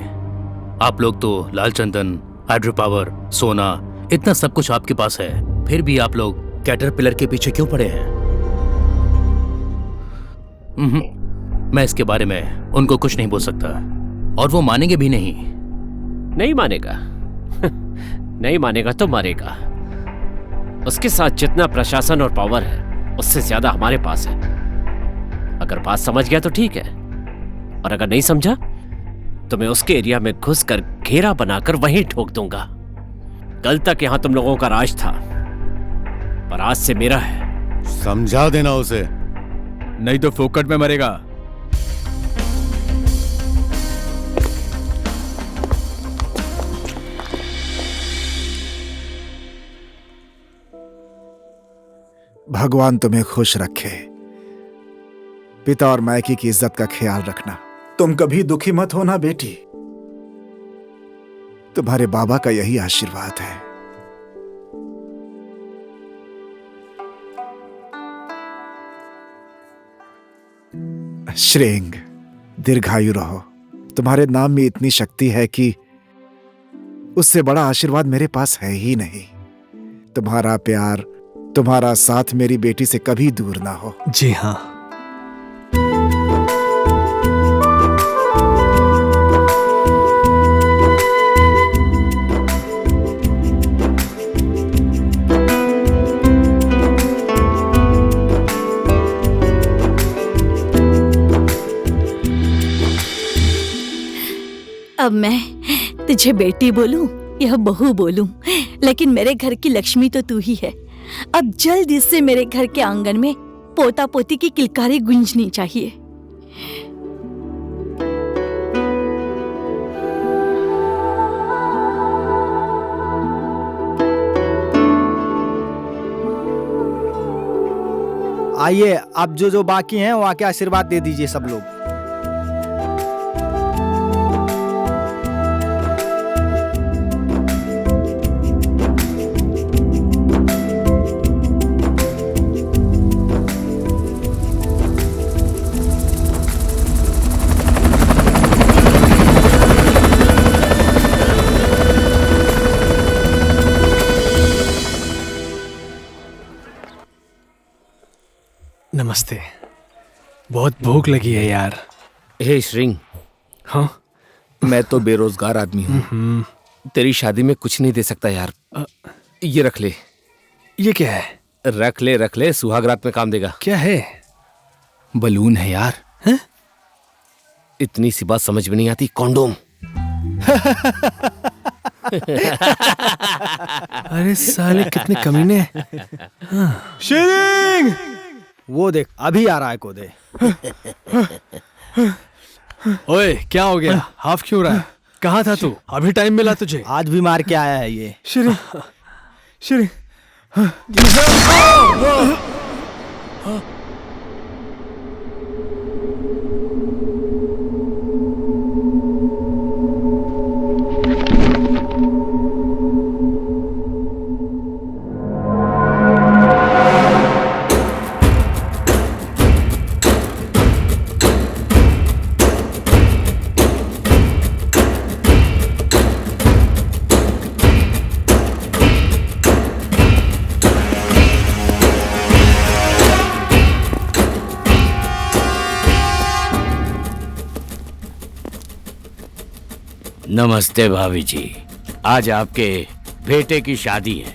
आप लोग तो लाल चंदन, हाइड्रो पावर, सोना, इतना सब कुछ आपके पास है, फिर भी आप लोग कैटरपिलर के पीछे क्यों पड़े हैं? मैं इसके बारे में उनको कुछ नहीं बोल सकता और वो मानेंगे भी नहीं। नहीं मानेगा? नहीं मानेगा तो मरेगा। उसके साथ जितना प्रशासन और पावर है उससे ज्यादा हमारे पास है। अगर बात समझ गया तो ठीक है, और अगर नहीं समझा तो मैं उसके एरिया में घुसकर घेरा बनाकर वहीं ठोक दूंगा। कल तक यहां तुम लोगों का राज था, पर आज से मेरा है। समझा देना उसे, नहीं तो फोकट में मरेगा। भगवान तुम्हें खुश रखे। पिता और मायके की इज्जत का ख्याल रखना। तुम कभी दुखी मत होना बेटी। तुम्हारे बाबा का यही आशीर्वाद है। श्रेंग, दीर्घायु रहो। तुम्हारे नाम में इतनी शक्ति है कि उससे बड़ा आशीर्वाद मेरे पास है ही नहीं। तुम्हारा प्यार, तुम्हारा साथ मेरी बेटी से कभी दूर ना हो। जी हाँ। अब मैं तुझे बेटी बोलूं या बहू बोलूं, लेकिन मेरे घर की लक्ष्मी तो तू ही है। अब जल्दी से मेरे घर के आंगन में पोता पोती की किलकारी गूंजनी चाहिए। आइए, अब जो बाकी हैं वो आके आशीर्वाद दे दीजिए सब लोग। नमस्ते। बहुत भूख लगी है यार। हे श्रिंग। हाँ? मैं तो बेरोजगार आदमी हूँ। तेरी शादी में कुछ नहीं दे सकता यार। ये रख ले। ये क्या है? रख ले, सुहाग रात में काम देगा। क्या है? बलून है यार। है? इतनी सी बात समझ में नहीं आती। कॉन्डोम। अरे साले कितने कमीने। हाँ। श्रिंग, वो देख अभी आ रहा है कोदे। ओए क्या हो गया? हाफ क्यों रहा है? कहाँ था तू? अभी टाइम मिला तुझे? आज भी मार के आया है ये। श्री नमस्ते भाभी जी, आज आपके बेटे की शादी है।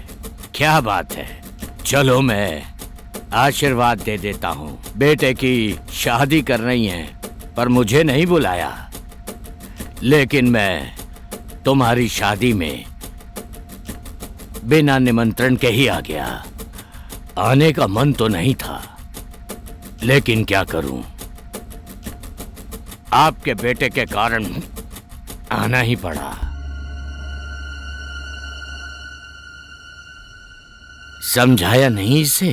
क्या बात है, चलो मैं आशीर्वाद दे देता हूँ। बेटे की शादी करनी है पर मुझे नहीं बुलाया, लेकिन मैं तुम्हारी शादी में बिना निमंत्रण के ही आ गया। आने का मन तो नहीं था, लेकिन क्या करूं, आपके बेटे के कारण आना ही पड़ा। समझाया नहीं इसे?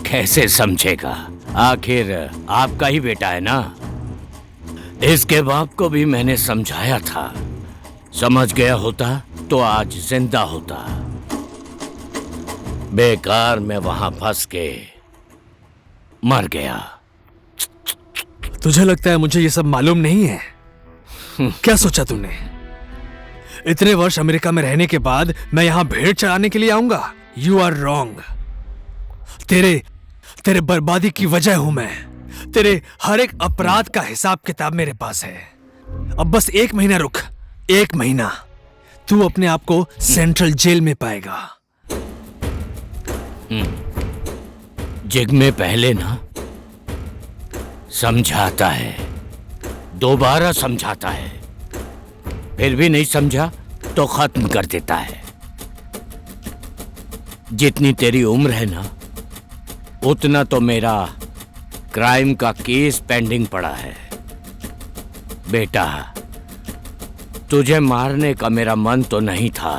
कैसे समझेगा, आखिर आपका ही बेटा है ना। इसके बाप को भी मैंने समझाया था, समझ गया होता तो आज जिंदा होता। बेकार मैं वहां फंस के मर गया। तुझे लगता है मुझे ये सब मालूम नहीं है? क्या सोचा तूने? इतने वर्ष अमेरिका में रहने के बाद मैं यहां भेड़ चराने के लिए आऊंगा? You are wrong. तेरे बर्बादी की वजह हूं मैं। तेरे हर एक अपराध का हिसाब किताब मेरे पास है। अब बस 1 महीना रुक, 1 महीना तू अपने आप को सेंट्रल जेल में पाएगा। जिग में पहले ना समझाता है, दोबारा समझाता है, फिर भी नहीं समझा तो खत्म कर देता है। जितनी तेरी उम्र है ना, उतना तो मेरा क्राइम का केस पेंडिंग पड़ा है। बेटा, तुझे मारने का मेरा मन तो नहीं था।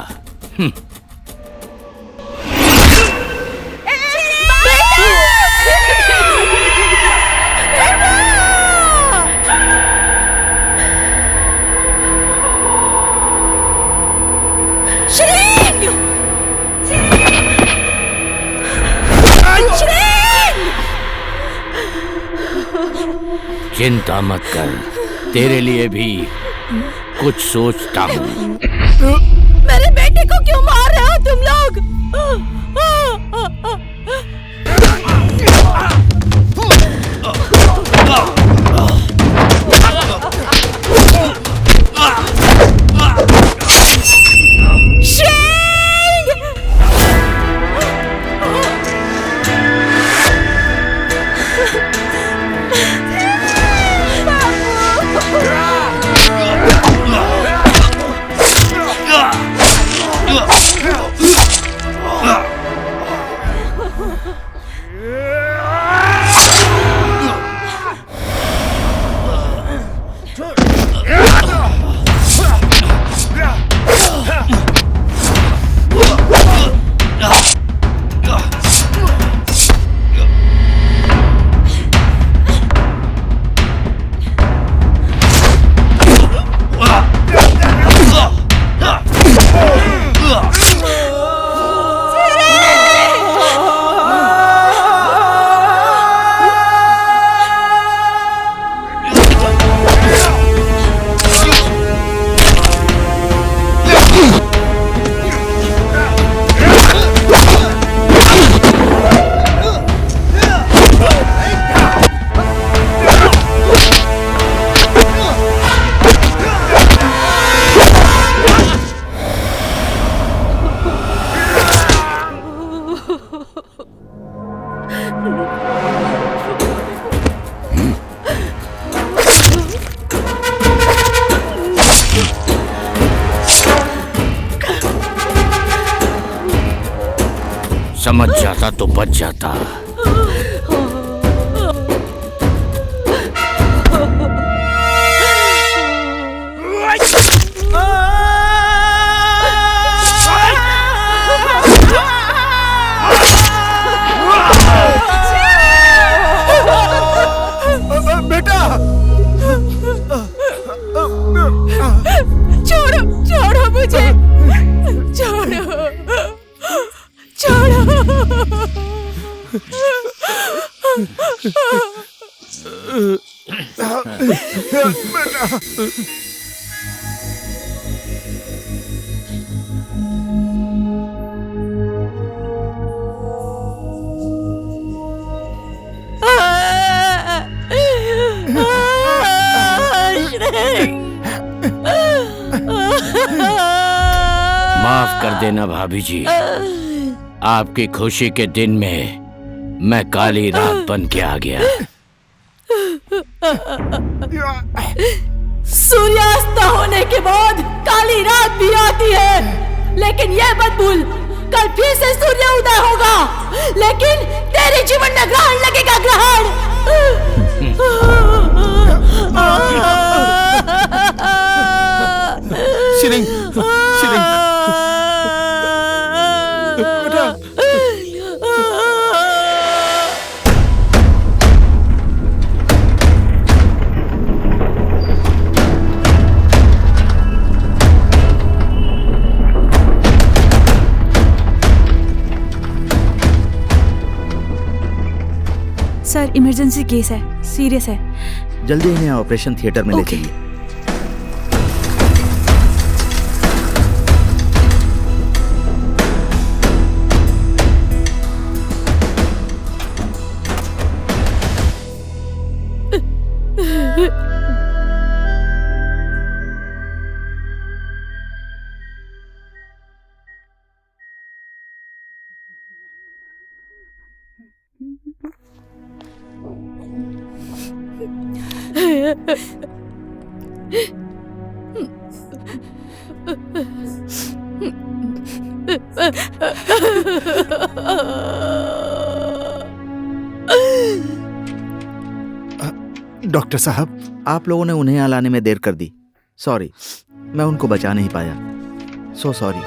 चिंता मत कर, तेरे लिए भी कुछ सोचता हूँ। मेरे बेटे को क्यों मार रहे हो तुम लोग? समझ जाता तो बच जाता। बेटा, छोड़ो छोड़ो मुझे, छोड़ो छोड़ो। माफ कर देना भाभी जी, आपकी खुशी के दिन में मैं काली रात बन के आ गया। सूर्यास्त होने के बाद काली रात भी आती है, लेकिन यह मत भूल, कल फिर से सूर्य उदय होगा, लेकिन तेरे जीवन में ग्रहण लगेगा, ग्रहण। Tshering, Tshering, sir emergency case है, सीरियस है। जल्दी इन्हें ऑपरेशन थिएटर में ले चलिए। डॉक्टर साहब, आप लोगों ने उन्हें यहाँ लाने में देर कर दी। सॉरी, मैं उनको बचा नहीं पाया। So sorry.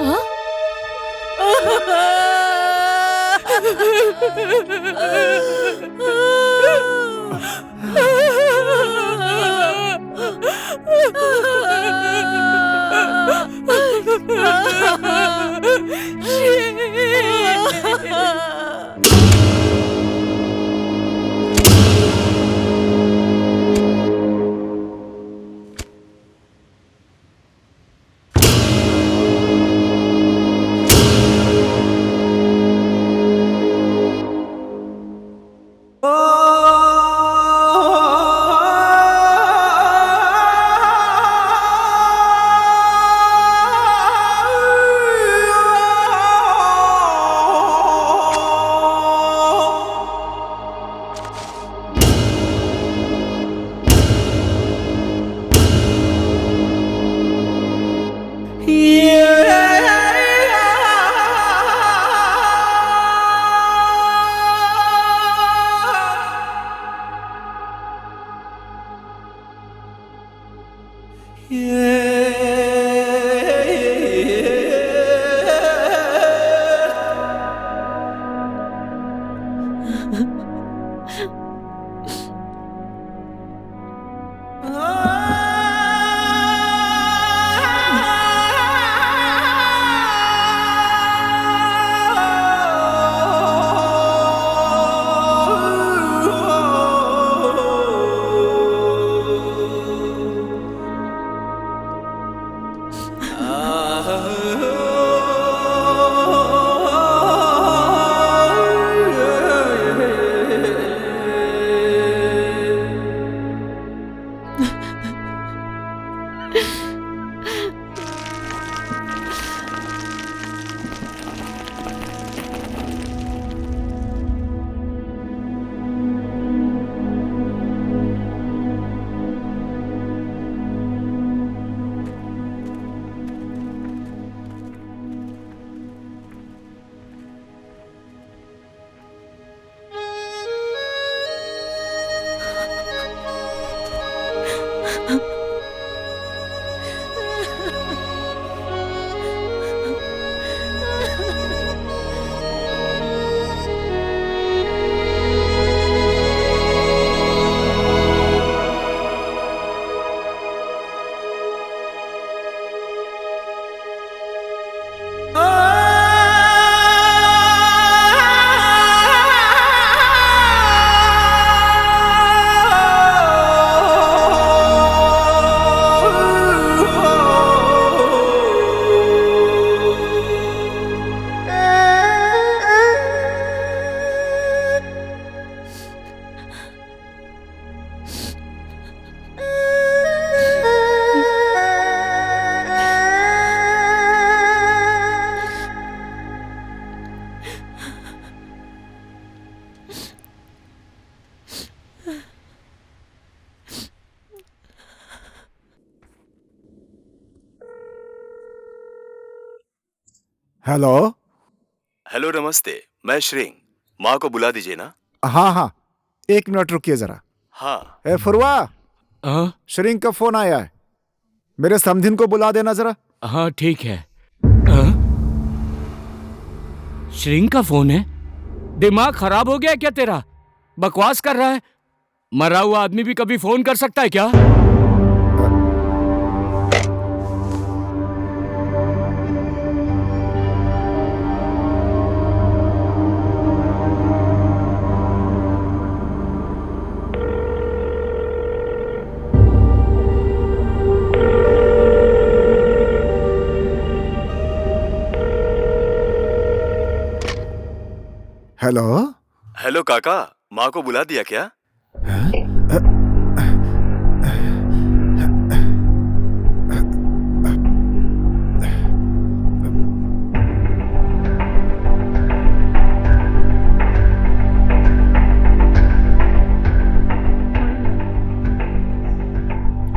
हेलो। हेलो, नमस्ते। मैं श्रिंग। माँ को बुला दीजिए ना। हाँ हाँ, 1 मिनट रुकिए जरा। हाँ। ए फुरवा, श्रिंग का फोन आया है, मेरे समधिन को बुला देना जरा। हाँ ठीक है। श्रिंग का फोन है? दिमाग खराब हो गया क्या तेरा? बकवास कर रहा है। मरा हुआ आदमी भी कभी फोन कर सकता है क्या? हेलो। हेलो काका, माँ को बुला दिया क्या?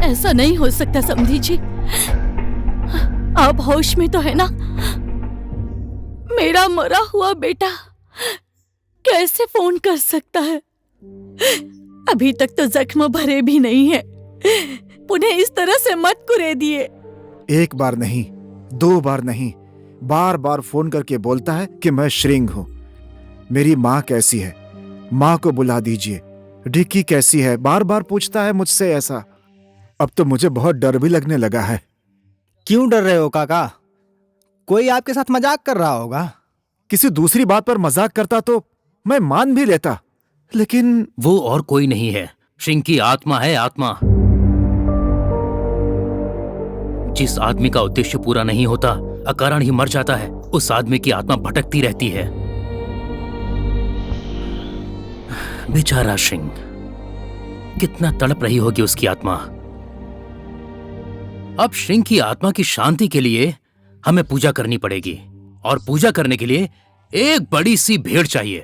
ऐसा नहीं हो सकता समधी जी, आप होश में तो है ना? मेरा मरा हुआ बेटा कैसे फोन कर सकता है? अभी तक तो जख्म भरे भी नहीं है, उन्हें इस तरह से मत कुरेदिए। 1 बार नहीं, 2 बार नहीं, बार बार फोन करके बोलता है कि मैं श्रिंग हूं। मेरी माँ कैसी है? माँ को बुला दीजिए। डिक्की कैसी है? बार बार पूछता है मुझसे ऐसा। अब तो मुझे बहुत डर भी लगने लगा है। क्यों डर रहे हो काका? कोई आपके साथ मजाक कर रहा होगा। किसी दूसरी बात पर मजाक करता तो मैं मान भी लेता, लेकिन वो और कोई नहीं है, श्रिंग की आत्मा है, आत्मा। जिस आदमी का उद्देश्य पूरा नहीं होता, अकारण ही मर जाता है, उस आदमी की आत्मा भटकती रहती है। बेचारा श्रिंग, कितना तड़प रही होगी उसकी आत्मा। अब श्रिंग की आत्मा की शांति के लिए हमें पूजा करनी पड़ेगी, और पूजा करने के लिए एक बड़ी सी भेड़ चाहिए।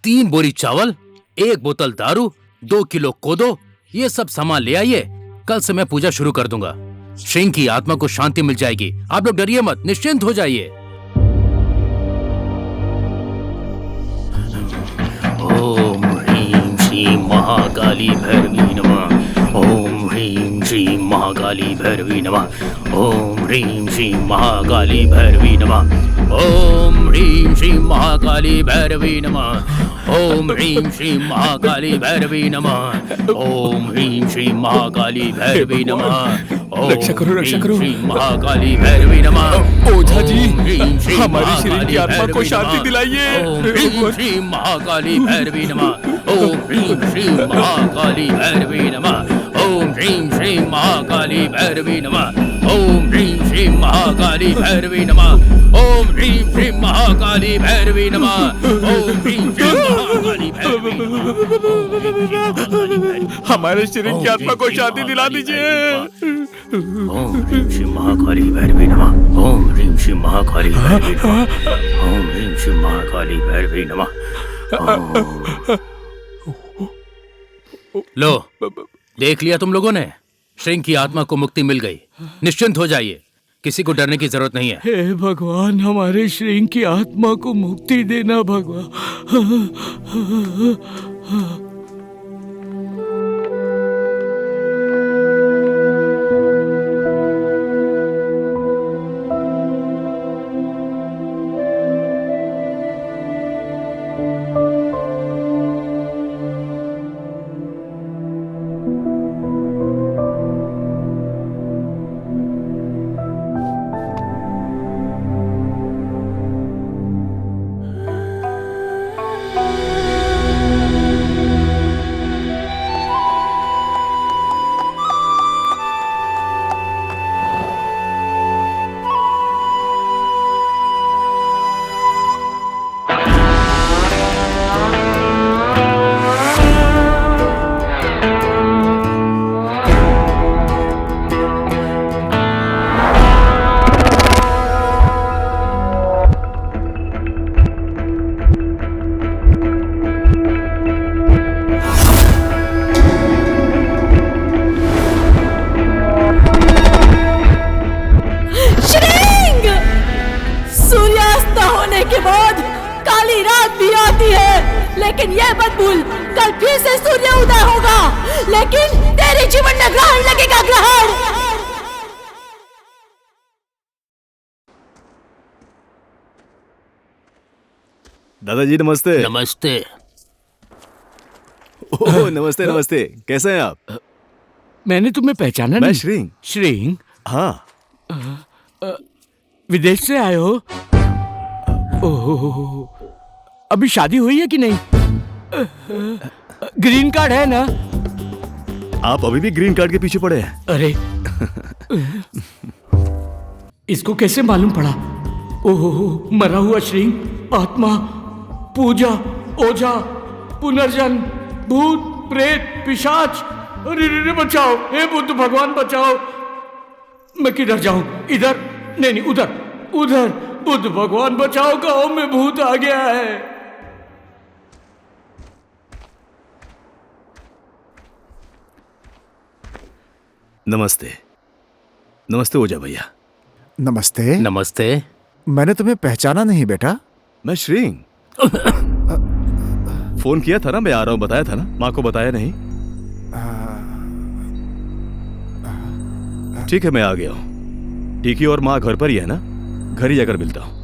3 बोरी चावल, 1 बोतल दारू, 2 किलो कोदो, ये सब सामान ले आइए। कल से मैं पूजा शुरू कर दूंगा। श्रिंग की आत्मा को शांति मिल जाएगी। आप लोग डरिए मत, निश्चिंत हो जाइए। ओम ह्रीं श्रीं महाकाली भैरवी नमः। ओम ह्रीं श्रीं महाकाली भैरवी नमः। ओम ह्रीं श्रीं महाकाली भैरवी नमः। ओम ह्रीं श्रीं महाकाली भैरवी नमः। ओम ह्रीं श्रीं महाकाली भैरवी नमः। ओम ह्रीं श्रीं महाकाली भैरवी नमः। रक्षा करो, रक्षा करो। श्री महाकाली भैरवी नमः। ओझा जी, हमारी श्रीं की आत्मा को शांति दिलाइए। ओम ह्रीं श्रीं महाकाली भैरवी नमः। ओम ह्रीं श्रीं महाकाली भैरवी नमः। ओम ह्रीं श्रीं महाकाली भैरवी नमः। ओम ह्रीं श्रीं महाकाली भैरवी नमः। ओम ह्रीं श्रीं महाकाली भैरवी नमः। ओम ह्रीं श्रीं महाकाली भैरवी नमः। हमारे श्रीं की आत्मा को शांति दिला दीजिए। ओम ह्रीं श्रीं महाकाली भैरवी नमः। ओम ह्रीं श्रीं महाकाली भैरवी नमः। ओम ह्रीं श्रीं महाकाली भैरवी नमः। लो, देख लिया तुम लोगों ने? श्रीं की आत्मा को मुक्ति मिल गई। निश्चिंत हो जाइए, किसी को डरने की जरूरत नहीं है। हे भगवान, हमारे श्रीं की आत्मा को मुक्ति देना भगवान। लेकिन ये मत भूल, कल फिर से सूर्य उदय होगा, लेकिन तेरे जीवन में ग्रहण लगेगा, ग्रहण। दादाजी नमस्ते। नमस्ते। ओह नमस्ते नमस्ते, कैसे हैं आप? मैंने तुम्हें पहचाना नहीं। मैं श्रीं। श्रीं? हाँ। विदेश से आए हो? ओह, अभी शादी हुई है कि नहीं? ग्रीन कार्ड है ना? आप अभी भी ग्रीन कार्ड के पीछे पड़े हैं? अरे इसको कैसे मालूम पड़ा? ओह, मरा हुआ श्रीं, आत्मा, पूजा, ओझा, पुनर्जन्म, भूत, प्रेत, पिशाच। अरे रे बचाओ, हे बुद्ध भगवान बचाओ। मैं किधर जाऊं? इधर नहीं, उधर उधर। बुद्ध भगवान बचाओ, गांव में भूत आ गया है। नमस्ते। नमस्ते ओझा भैया। नमस्ते। नमस्ते। मैंने तुम्हें पहचाना नहीं बेटा। मैं श्रीं। फोन किया था ना, मैं आ रहा हूं, बताया था ना? माँ को बताया नहीं? ठीक है, मैं आ गया हूं। टीकी और माँ घर पर ही है ना? घर ही जाकर मिलता हूं।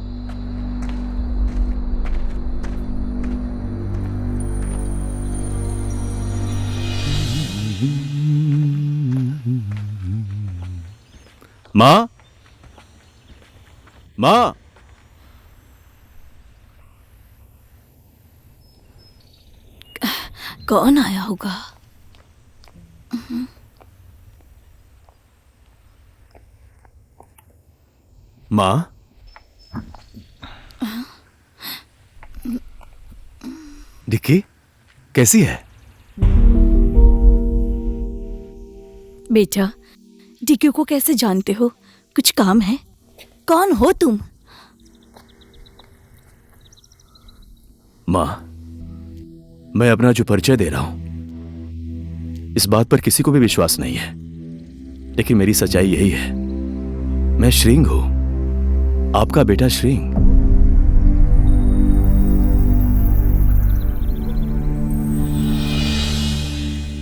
माँ, माँ। कौन आया होगा? माँ, डिक्की कैसी है? बेटा, डिक्की को कैसे जानते हो? कुछ काम है? कौन हो तुम? माँ, मैं अपना जो परिचय दे रहा हूं, इस बात पर किसी को भी विश्वास नहीं है, लेकिन मेरी सच्चाई यही है। मैं श्रीं हूं, आपका बेटा श्रीं।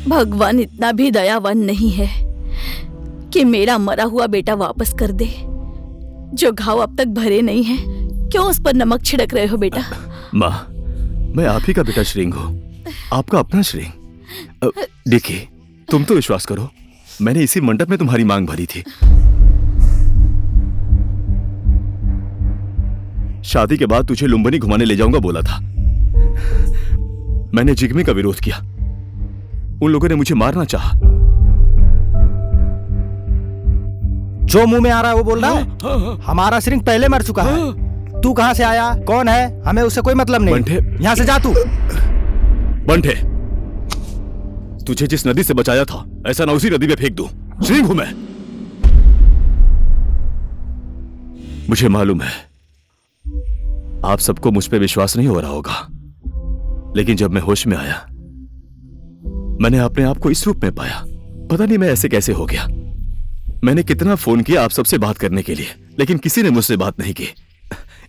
भगवान इतना भी दयावान नहीं है कि मेरा मरा हुआ बेटा वापस कर दे। जो घाव अब तक भरे नहीं है, क्यों उस पर नमक छिड़क रहे हो बेटा? माँ, मैं आप ही का बेटा श्रींग हूँ, आपका अपना श्रींग। देखिए, तुम तो विश्वास करो, मैंने इसी मंडप में तुम्हारी मांग भरी थी। शादी के बाद तुझे लुम्बिनी घुमाने ले जाऊंगा बोला था। मैंने जिग्मे का विरोध किया, उन लोगों ने मुझे मारना चाहा। जो मुंह में आ रहा है वो बोल रहा है। हमारा श्रिंग पहले मर चुका है। तू कहां से आया, कौन है, हमें उससे कोई मतलब नहीं। बंठे, यहां से जा तू। बंठे, तुझे जिस नदी से बचाया था, ऐसा ना उसी नदी में फेंक दूं। श्रींग हूं मैं। मुझे मालूम है आप सबको मुझ पे विश्वास नहीं हो रहा होगा, लेकिन जब मैं होश में आया, मैंने अपने आप को इस रूप में पाया। पता नहीं मैं ऐसे कैसे हो गया। मैंने कितना फोन किया आप सबसे बात करने के लिए, लेकिन किसी ने मुझसे बात नहीं की,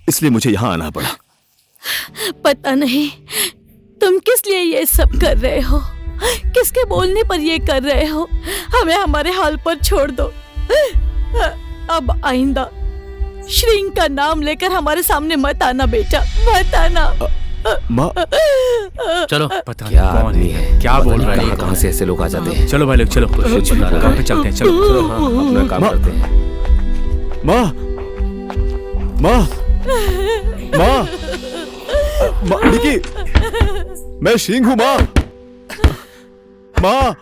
इसलिए मुझे यहां आना पड़ा। पता नहीं तुम किस लिए ये सब कर रहे हो, किसके बोलने पर ये कर रहे हो। हमें हमारे हाल पर छोड़ दो। अब आइंदा श्रींग का नाम लेकर हमारे सामने मत आना बेटा, मत आना। चलो, पता क्या आदमी है, क्या बोल रहा है, कहां से ऐसे लोग आ जाते हैं। चलो भाई लोग, चलो काम पे चलते हैं। चलो अपना काम करते हैं। माँ, माँ, माँ, माँ, निकी, मैं श्रींग हूं माँ। माँ,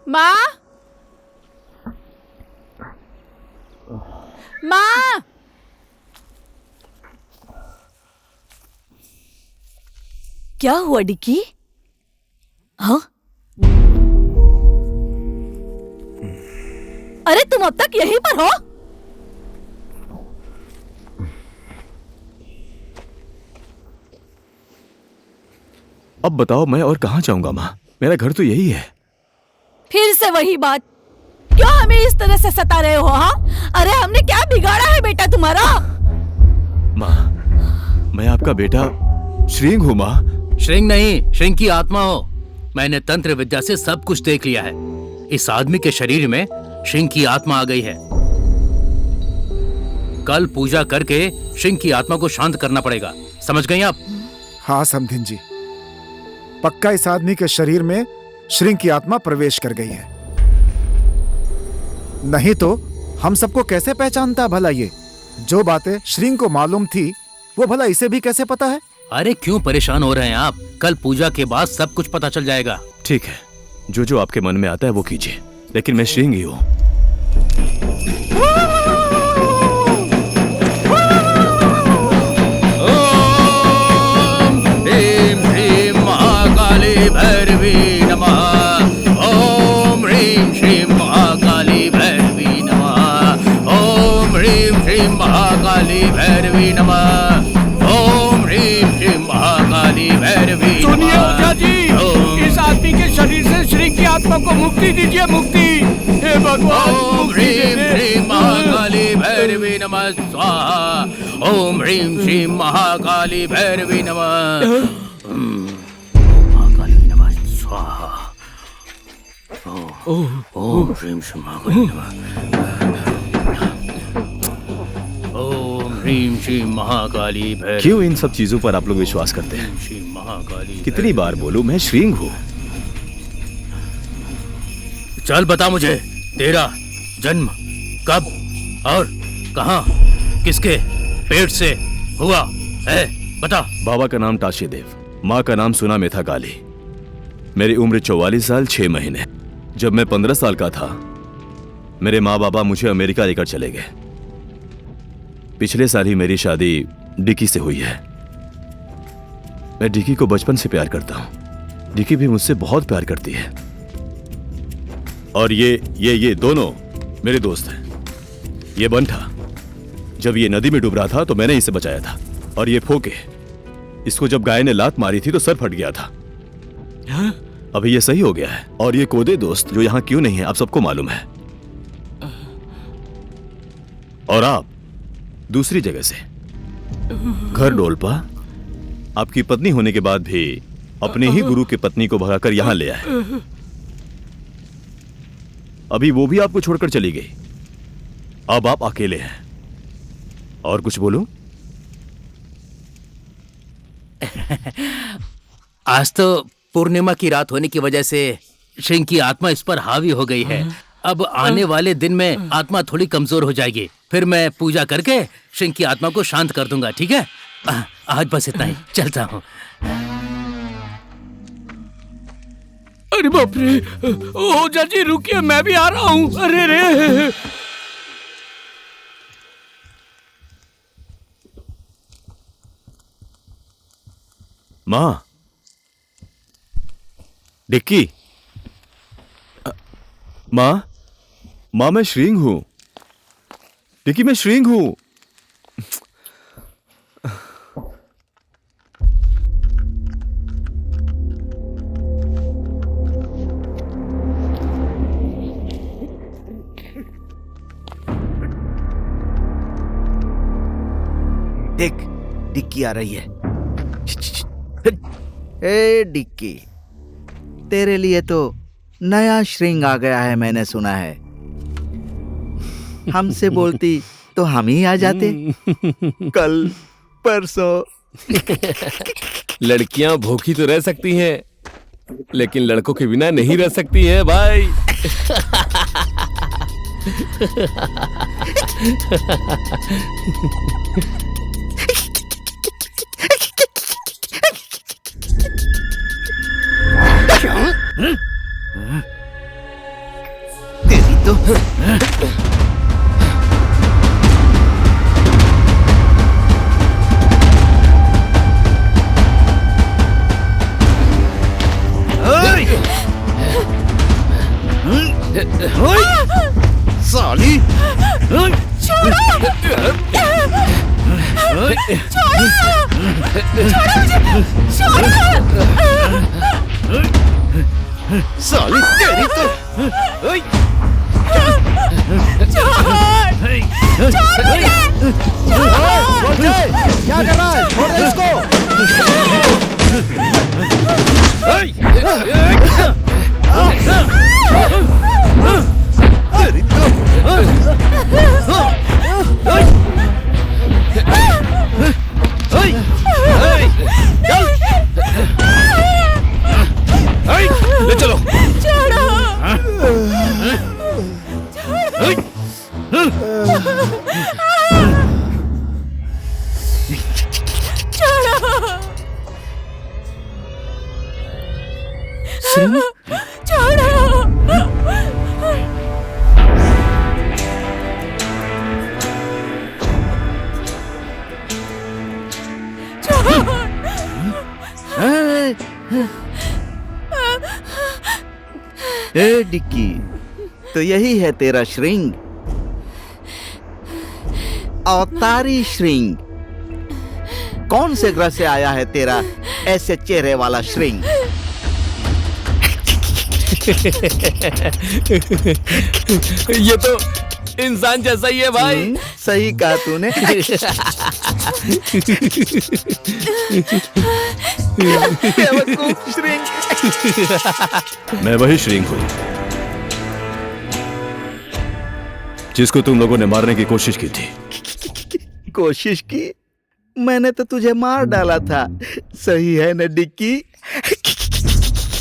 माँ, माँ, क्या हुआ डिक्की? हाँ, अरे तुम अब तक यहीं पर हो? अब बताओ मैं और कहां जाऊंगा माँ, मेरा घर तो यही है। फिर से वही बात, क्यों हमें इस तरह से सता रहे हो? हाँ, अरे हमने क्या बिगाड़ा है बेटा तुम्हारा? माँ, मैं आपका बेटा श्रींग हूँ माँ। श्रींग नहीं, श्रींग की आत्मा हो। मैंने तंत्र विद्या से सब कुछ देख लिया है। इस आदमी के शरीर में श्रींग की आत्मा आ गई है। कल पूजा करके श्रींग की आत्मा को शांत करना पड़ेगा, समझ गई आप? हाँ समधिन जी, पक्का इस आदमी के शरीर में श्रींग की आत्मा प्रवेश कर गई है, नहीं तो हम सबको कैसे पहचानता भला? ये जो बातें श्रींग को मालूम थी वो भला इसे भी कैसे पता है? अरे क्यों परेशान हो रहे हैं आप? कल पूजा के बाद सब कुछ पता चल जाएगा। ठीक है, जो जो आपके मन में आता है वो कीजिए, लेकिन मैं श्रींग ही हूँ। भैरवी नमः। ओम ह्रीं श्रीं महाकाली भैरवी नमः। ओम ह्रीं श्रीं महाकाली भैरवी नमः। ओम ह्रीं श्रीं महाकाली भैरवी। सुनिए ओझा जी, इस आदमी के शरीर से श्रींग की आत्मा को मुक्ति दीजिए, मुक्ति। हे भगवान, ओम ह्रीं श्रीं महाकाली भैरवी नमः स्वाहा। ओम ह्रीं श्रीं महाकाली भैरवी नमः। ओम ह्रीं श्रीं महाकाली नमः। ओम ह्रीं श्रीं महाकाली भैरवी। क्यों इन सब चीजों पर आप लोग विश्वास करते हैं? श्री महाकाली। कितनी बार बोलूं, मैं श्रींग हूँ। चल बता मुझे, तेरा जन्म कब और कहां, किसके पेट से हुआ है, बता। बाबा का नाम टाशी देव, माँ का नाम सुना मेथा गाली। मेरी उम्र 44 साल 6 महीने। जब मैं 15 साल का था, मेरे माँ बाबा मुझे अमेरिका लेकर चले गए। पिछले साल ही मेरी शादी डिकी से हुई है। मैं डिकी को बचपन से प्यार करता हूँ, डिकी भी मुझसे बहुत प्यार करती है। और ये दोनों मेरे दोस्त हैं। ये बंठा, जब ये नदी में डूब रहा था तो मैंने इसे बचाया था। और ये फोके, इसको जब गाय ने लात मारी थी तो सर फट गया था। अभी ये सही हो गया है। और ये कोदे दोस्त, जो यहाँ क्यों नहीं है आप सबको मालूम है। और आप दूसरी जगह से। घर डोलपा आपकी पत्नी होने के बाद भी अपने ही गुरु की पत्नी को भगाकर यहां ले आए। अभी वो भी आपको छोड़कर चली गई। अब आप अकेले हैं। और कुछ बोलूं? आज तो पूर्णिमा की रात होने की वजह से श्रृंग की आत्मा इस पर हावी हो गई है। अब आने वाले दिन में आत्मा थोड़ी कमजोर हो जाएगी। फिर मैं पूजा करके श्रृंग की आत्मा को शांत कर दूंगा, ठीक है? आज बस इतना ही, चलता हूँ। अरे बाप रे, ओझा जी रुकिए, मैं भी आ रहा हूँ। अरे रे, मां, डिक्की, मां, मां मैं श्रींग हूं। डिक्की मैं श्रींग हूं। देख, डिक्की आ रही है। ए डिक्की, तेरे लिए तो नया श्रृंग आ गया है, मैंने सुना है। हमसे बोलती तो हम ही आ जाते। कल परसों। लड़कियां भूखी तो रह सकती हैं, लेकिन लड़कों के बिना नहीं रह सकती हैं भाई। तेरी तो साली, साली तेरी तो क्या कर रहा है? छोड़ दे इसको। तेरी तो ले चलो। ए डिक्की, तो यही है तेरा श्रृंग, अवतारी श्रृंग। कौन से ग्रह से आया है तेरा ऐसे चेहरे वाला श्रृंग? ये तो इंसान जैसा ही है भाई। सही कहा तूने। बेवकूफ श्रृंग। मैं वही श्रींग हूं जिसको तुम लोगों ने मारने की कोशिश की थी। कोशिश की? मैंने तो तुझे मार डाला था। सही है न डिक्की?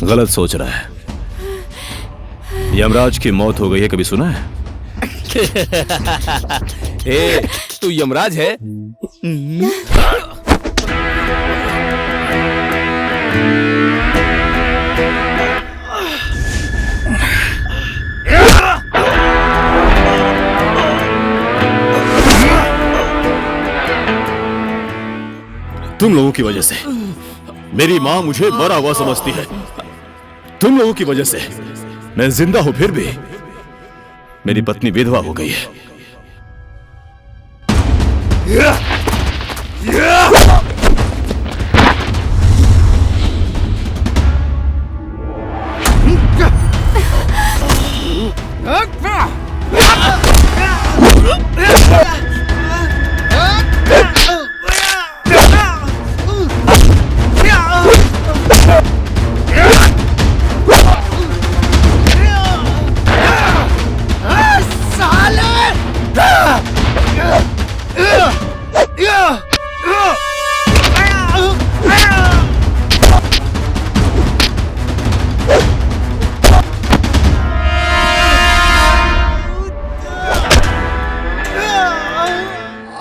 गलत सोच रहा है। यमराज की मौत हो गई है, कभी सुना है? ए, तू यमराज है? तुम लोगों की वजह से मेरी मां मुझे मरा हुआ समझती है। तुम लोगों की वजह से मैं जिंदा हूं, फिर भी मेरी पत्नी विधवा हो गई है।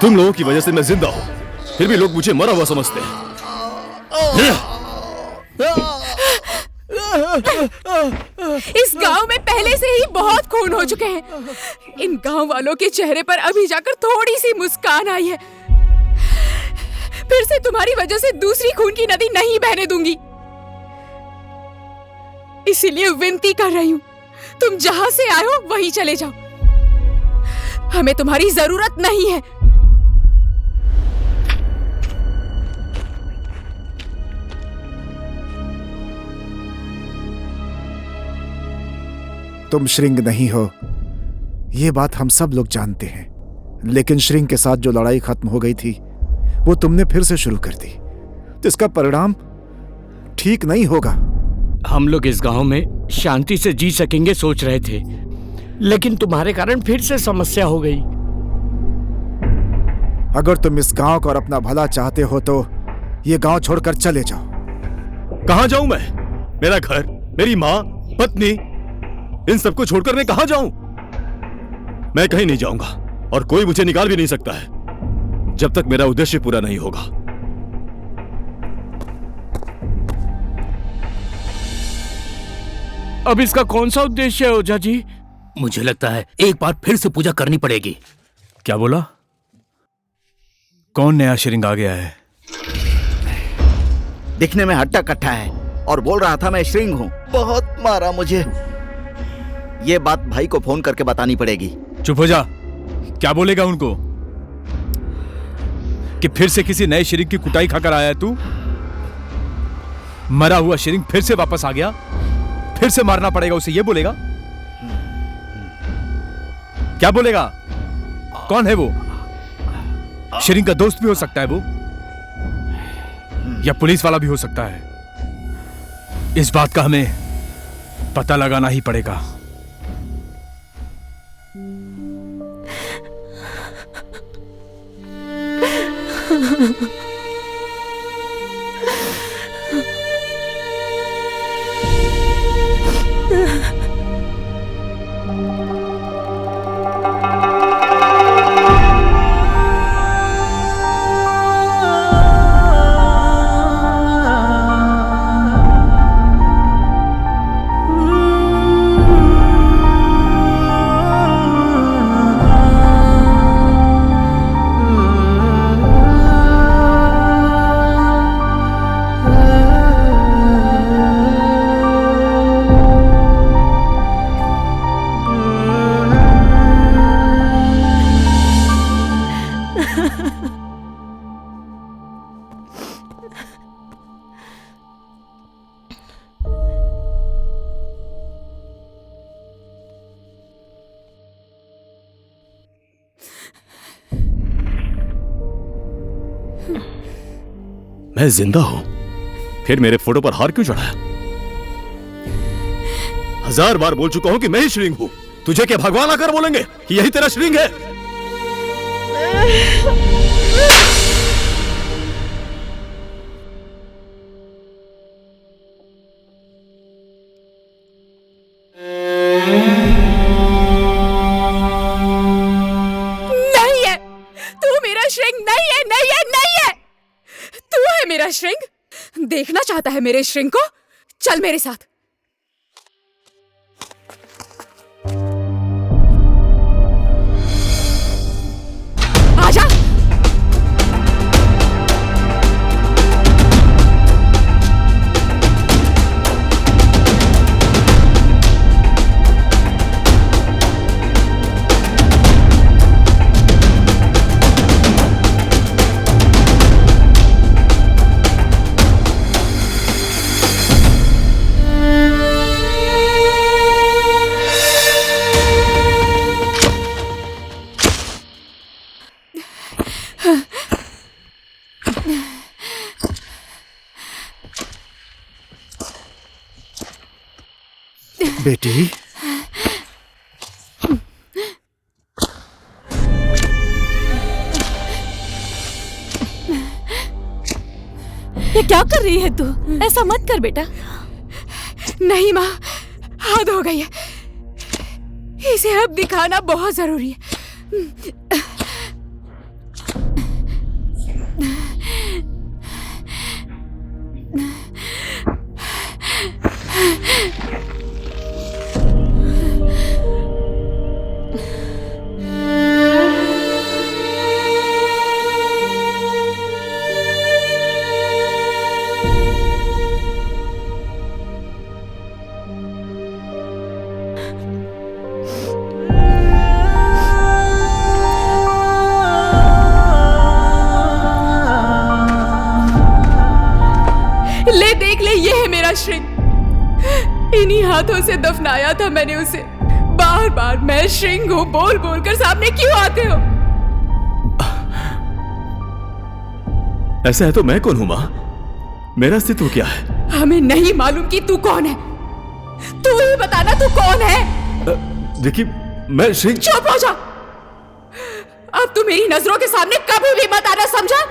तुम लोगों की वजह से मैं जिंदा हूं, फिर भी लोग मुझे मरा हुआ समझते हैं। इस गांव में पहले से ही बहुत खून हो चुके हैं। इन गांव वालों के चेहरे पर अभी जाकर थोड़ी सी मुस्कान आई है। फिर से तुम्हारी वजह से दूसरी खून की नदी नहीं बहने दूंगी। इसीलिए विनती कर रही हूँ, तुम जहां से आए हो वहीं चले जाओ। हमें तुम्हारी जरूरत नहीं है। तुम श्रृंग नहीं हो, ये बात हम सब लोग जानते हैं, लेकिन श्रृंग के साथ जो लड़ाई खत्म हो गई थी वो तुमने फिर से शुरू कर दी, तो इसका परिणाम ठीक नहीं होगा। हम लोग इस गांव में शांति से जी सकेंगे सोच रहे थे, लेकिन तुम्हारे कारण फिर से समस्या हो गई। अगर तुम इस गांव को और अपना भला चाहते हो तो ये गांव छोड़कर चले जाओ। कहां जाऊं मैं? मेरा घर, मेरी माँ, पत्नी, इन सबको छोड़कर मैं कहां जाऊं? मैं कहीं नहीं जाऊंगा और कोई मुझे निकाल भी नहीं सकता है जब तक मेरा उद्देश्य पूरा नहीं होगा। अब इसका कौन सा उद्देश्य है ओझा जी? मुझे लगता है एक बार फिर से पूजा करनी पड़ेगी। क्या बोला? कौन नया श्रृंग आ गया है? दिखने में हट्टा कट्टा है और बोल रहा था मैं श्रृंग हूँ। बहुत मारा मुझे। ये बात भाई को फोन करके बतानी पड़ेगी। चुप हो जा। क्या बोलेगा उनको कि फिर से किसी नए श्रृंग की कुटाई खाकर आया है तू? मरा हुआ श्रृंग फिर से वापस आ गया, फिर से मारना पड़ेगा उसे, ये बोलेगा? क्या बोलेगा? कौन है वो? श्रृंग का दोस्त भी हो सकता है वो, या पुलिस वाला भी हो सकता है। इस बात का हमें पता लगाना ही पड़ेगा। मैं जिंदा हूं, फिर मेरे फोटो पर हार क्यों चढ़ाया? 1000 बार बोल चुका हूं कि मैं ही श्रृंग हूं। तुझे क्या भगवान आकर बोलेंगे कि यही तेरा श्रृंग है? नहीं है, तू मेरा श्रृंग नहीं है, नहीं है, नहीं है। तू है मेरा श्रृंग। देखना चाहता है मेरे श्रृंग को? चल मेरे साथ। आजा। बेटी, ये क्या कर रही है तू? ऐसा मत कर बेटा। नहीं माँ, हद हो गई है। इसे अब दिखाना बहुत जरूरी है। ले देख ले, ये है मेरा श्रिंग। इन्हीं हाथों से दफनाया था मैंने उसे। बार बार मैं श्रिंग हूँ बोल बोल कर सामने क्यों आते हो? ऐसा है तो मैं कौन हूं मां? मेरा अस्तित्व क्या है? हमें नहीं मालूम कि तू कौन है। तू ही बताना तू कौन है। देखिए मैं श्रिंग। चुप हो जा। अब तू मेरी नजरों के सामने कभी भी मत आना, समझा?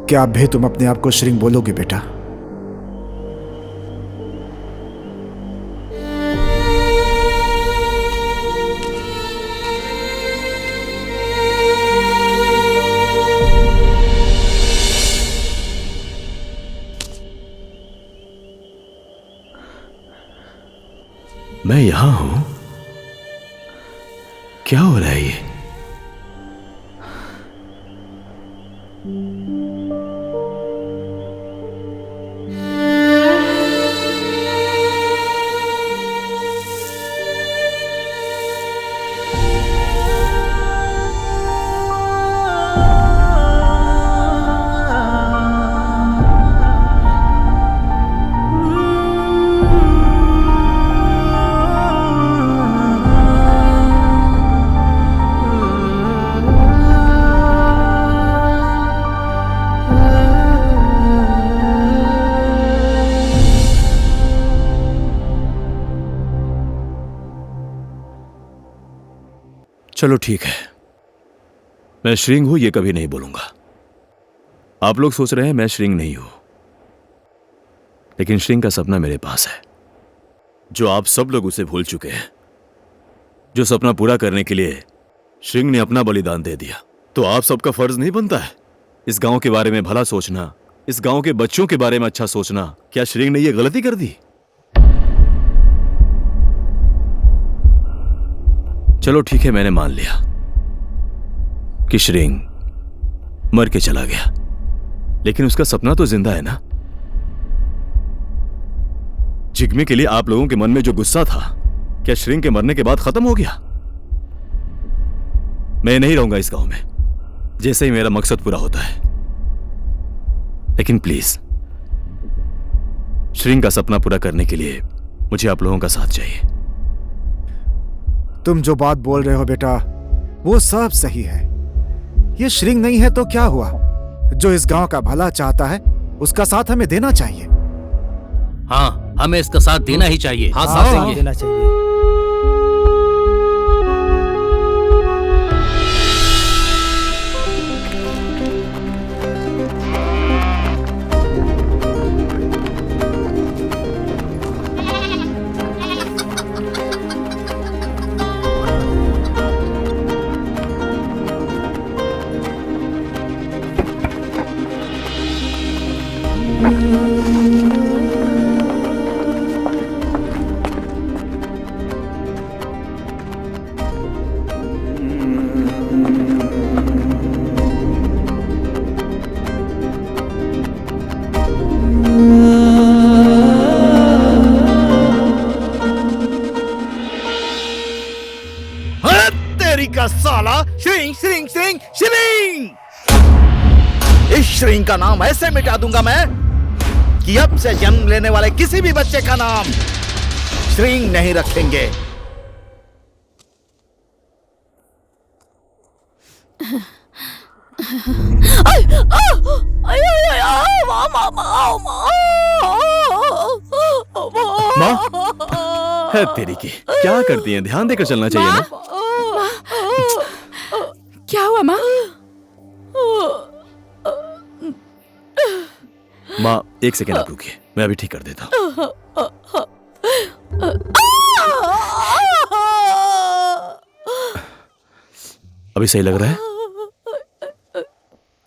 क्या अब भी तुम अपने आप को श्रिंग बोलोगे बेटा? मैं यहां हूं? क्या हो रहा है ये? चलो ठीक है, मैं श्रिंग हूं ये कभी नहीं बोलूंगा। आप लोग सोच रहे हैं मैं श्रिंग नहीं हूं, लेकिन श्रिंग का सपना मेरे पास है, जो आप सब लोग उसे भूल चुके हैं। जो सपना पूरा करने के लिए श्रिंग ने अपना बलिदान दे दिया। तो आप सबका फर्ज नहीं बनता है इस गांव के बारे में भला सोचना, इस गांव के बच्चों के बारे में अच्छा सोचना? क्या श्रिंग ने यह गलती कर दी? चलो ठीक है, मैंने मान लिया कि श्रिंग मर के चला गया, लेकिन उसका सपना तो जिंदा है ना। जिग्मे के लिए आप लोगों के मन में जो गुस्सा था, क्या श्रिंग के मरने के बाद खत्म हो गया? मैं नहीं रहूंगा इस गांव में जैसे ही मेरा मकसद पूरा होता है, लेकिन प्लीज श्रिंग का सपना पूरा करने के लिए मुझे आप लोगों का साथ चाहिए। तुम जो बात बोल रहे हो बेटा वो सब सही है। ये श्रिंग नहीं है तो क्या हुआ? जो इस गांव का भला चाहता है उसका साथ हमें देना चाहिए। हाँ, हमें इसका साथ देना ही चाहिए। हाँ, साथ देना चाहिए। साला श्रिंग श्रिंग श्रिंग श्रिंग! इस श्रिंग का नाम ऐसे मिटा दूंगा मैं कि अब से जन्म लेने वाले किसी भी बच्चे का नाम श्रिंग नहीं रखेंगे। माँ है तेरी की, क्या करती हैं? ध्यान देकर चलना चाहिए ना। क्या हुआ माँ? माँ एक सेकेंड आप रुकिए, मैं अभी ठीक कर देता हूँ। अभी सही लग रहा है?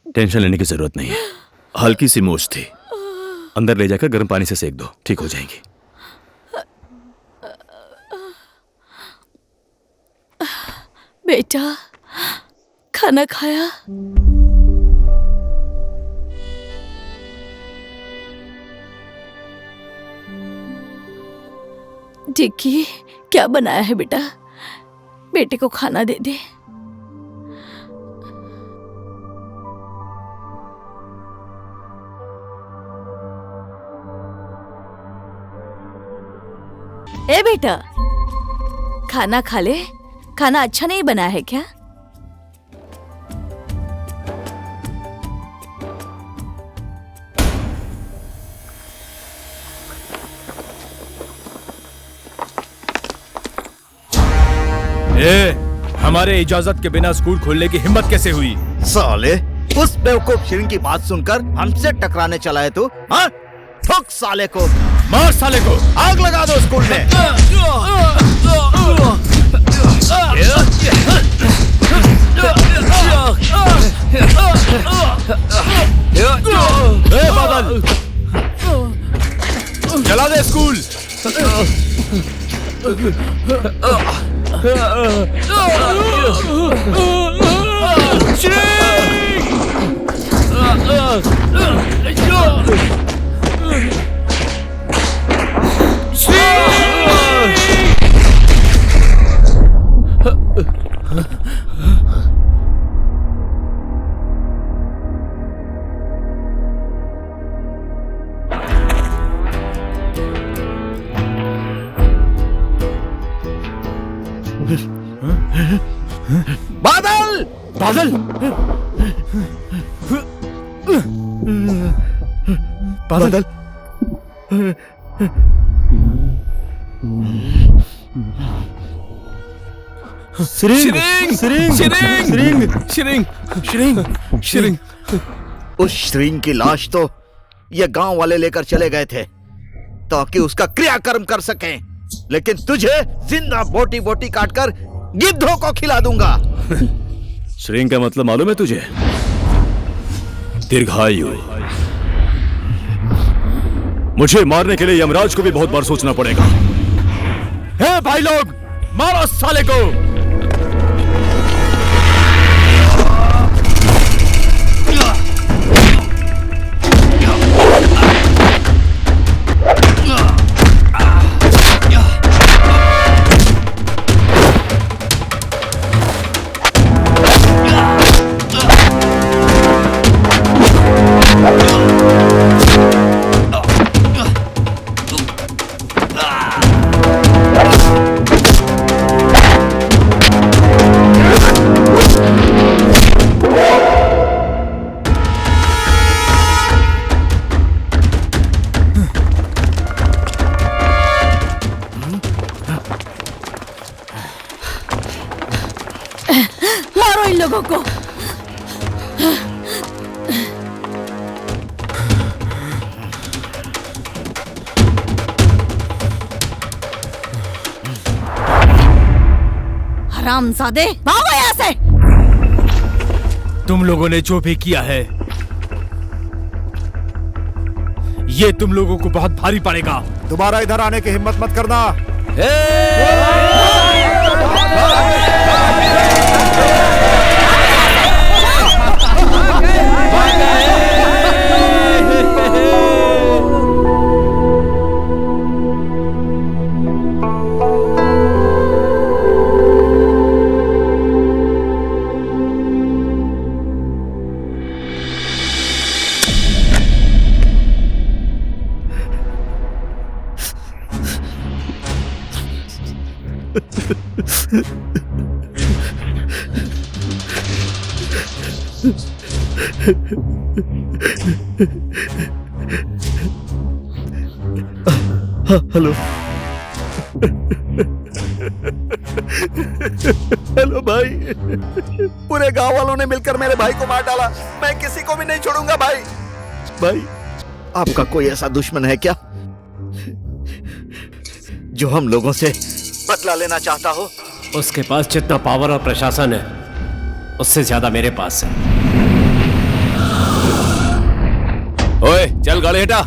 टेंशन लेने की जरूरत नहीं है, हल्की सी मोच थी, अंदर ले जाकर गर्म पानी से सेक दो, ठीक हो जाएगी। बेटा खाना खाया? टिक्की क्या बनाया है बेटा? बेटे को खाना दे दे। ए बेटा, खाना खा ले। खाना अच्छा नहीं बना है क्या? हमारे इजाजत के बिना स्कूल खोलने की हिम्मत कैसे हुई? साले, उस बेवकूफ शिरीन की बात सुनकर हमसे टकराने चला है तू? हाँ? ठोक साले को, मार साले को, आग लगा दो स्कूल में। ए बादल, जला दे स्कूल। बादल, बादल, बादल, श्रींग। उस श्रींग की लाश तो ये गांव वाले लेकर चले गए थे ताकि उसका क्रियाकर्म कर सकें, लेकिन तुझे जिंदा बोटी बोटी काटकर गिद्धों को खिला दूंगा। श्रींग का मतलब मालूम है तुझे? दीर्घायु। मुझे मारने के लिए यमराज को भी बहुत बार सोचना पड़ेगा। हे भाई लोग, मारो साले को। मारो इन लोगों को। हरामजादे, भागो यहाँ से। तुम लोगों ने जो भी किया है, ये तुम लोगों को बहुत भारी पड़ेगा। दोबारा इधर आने की हिम्मत मत करना। हेलो हेलो भाई, पूरे गांव वालों ने मिलकर मेरे भाई को मार डाला। मैं किसी को भी नहीं छोड़ूंगा भाई। भाई, आपका कोई ऐसा दुश्मन है क्या जो हम लोगों से बदला लेना चाहता हो? उसके पास जितना पावर और प्रशासन है, उससे ज्यादा मेरे पास है। ओए, चल गाड़ी हटा।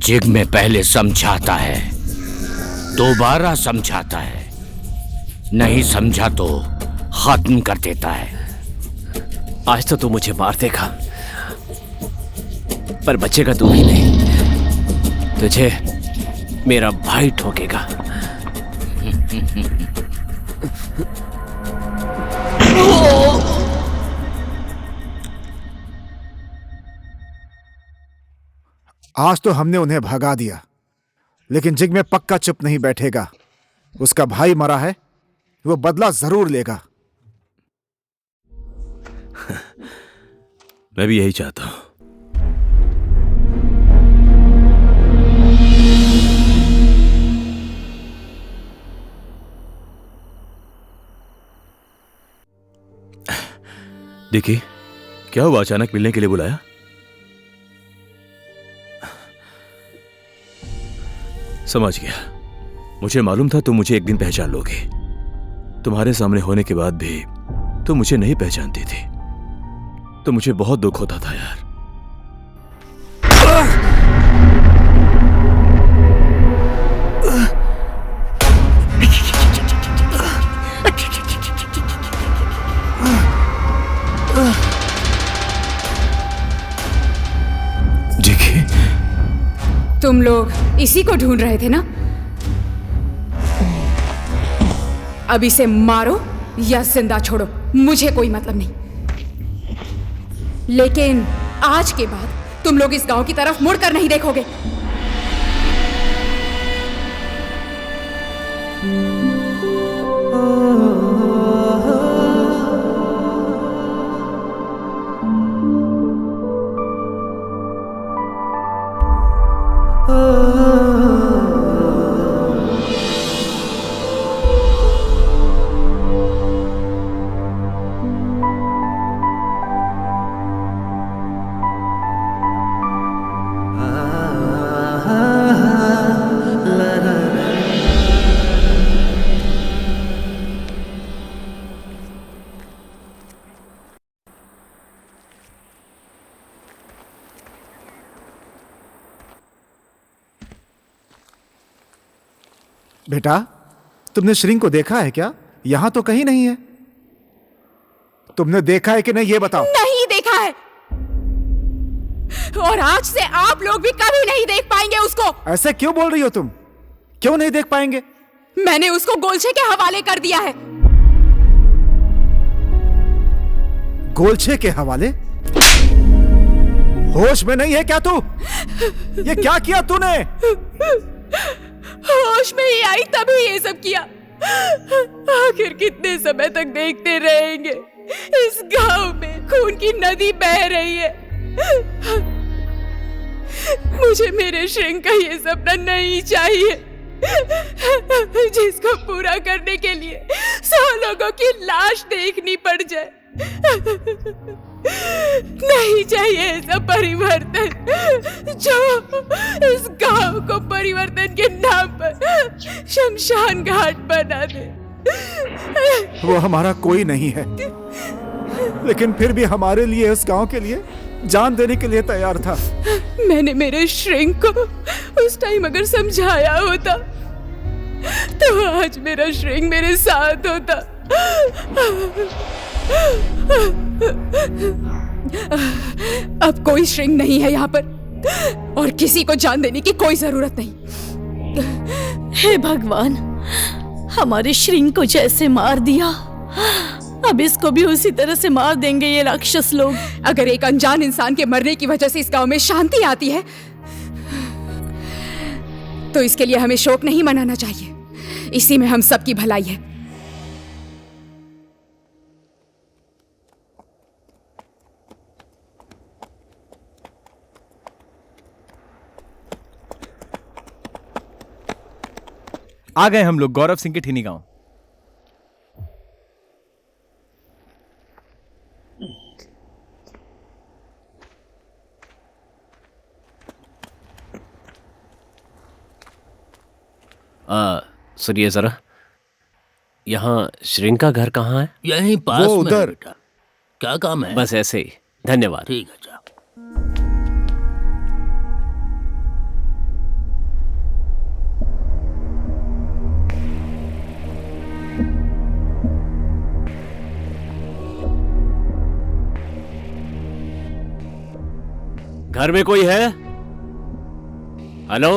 जिग्मे पहले समझाता है, दोबारा समझाता है, नहीं समझा तो खत्म कर देता है। आज तो तू मुझे मार देगा, पर बचेगा तू ही नहीं, तुझे मेरा भाई ठोकेगा। आज तो हमने उन्हें भगा दिया, लेकिन जिग्मे पक्का चुप नहीं बैठेगा। उसका भाई मरा है, वो बदला जरूर लेगा। मैं भी यही चाहता हूं। देखिए, क्या हुआ? अचानक मिलने के लिए बुलाया? समझ गया। मुझे मालूम था तुम मुझे एक दिन पहचान लोगे। तुम्हारे सामने होने के बाद भी तुम मुझे नहीं पहचानती थी, तो मुझे बहुत दुख होता था यार। तुम लोग इसी को ढूंढ रहे थे ना? अब इसे मारो या जिंदा छोड़ो, मुझे कोई मतलब नहीं। लेकिन आज के बाद तुम लोग इस गांव की तरफ मुड़कर नहीं देखोगे। बेटा, तुमने श्रिंग को देखा है क्या? यहां तो कहीं नहीं है। तुमने देखा है कि नहीं, ये बताओ। नहीं देखा है, और आज से आप लोग भी कभी नहीं देख पाएंगे उसको। ऐसे क्यों बोल रही हो तुम? क्यों नहीं देख पाएंगे? मैंने उसको गोलछे के हवाले कर दिया है। गोलछे के हवाले? होश में नहीं है क्या तू? ये क्या किया तूने? होश में ही आई तभी ये सब किया। आखिर कितने समय तक देखते रहेंगे? इस गांव में खून की नदी बह रही है। मुझे मेरे श्रिंग का ये सपना नहीं चाहिए, जिसको पूरा करने के लिए 100 लोगों की लाश देखनी पड़ जाए। नहीं चाहिए ऐसा परिवर्तन जो इस गांव को परिवर्तन के नाम पर शमशान घाट बना दे। वो हमारा कोई नहीं है, लेकिन फिर भी हमारे लिए, इस गांव के लिए जान देने के लिए तैयार था। मैंने मेरे श्रिंग को उस टाइम अगर समझाया होता तो आज मेरा श्रिंग मेरे साथ होता। अब कोई श्रिंग नहीं है यहाँ पर, और किसी को जान देने की कोई जरूरत नहीं। हे भगवान, हमारे श्रिंग को जैसे मार दिया, अब इसको भी उसी तरह से मार देंगे ये राक्षस लोग। अगर एक अनजान इंसान के मरने की वजह से इस गांव में शांति आती है, तो इसके लिए हमें शोक नहीं मनाना चाहिए। इसी में हम सबकी भलाई है। आ गए हम लोग गौरव सिंह के ठीनी गांव। सुनिए जरा, यहाँ श्रिंग का घर कहाँ है? यहीं पास वो में है उधर। बेटा। क्या काम है? बस ऐसे ही, धन्यवाद। ठीक है, जाओ। घर में कोई है? हेलो?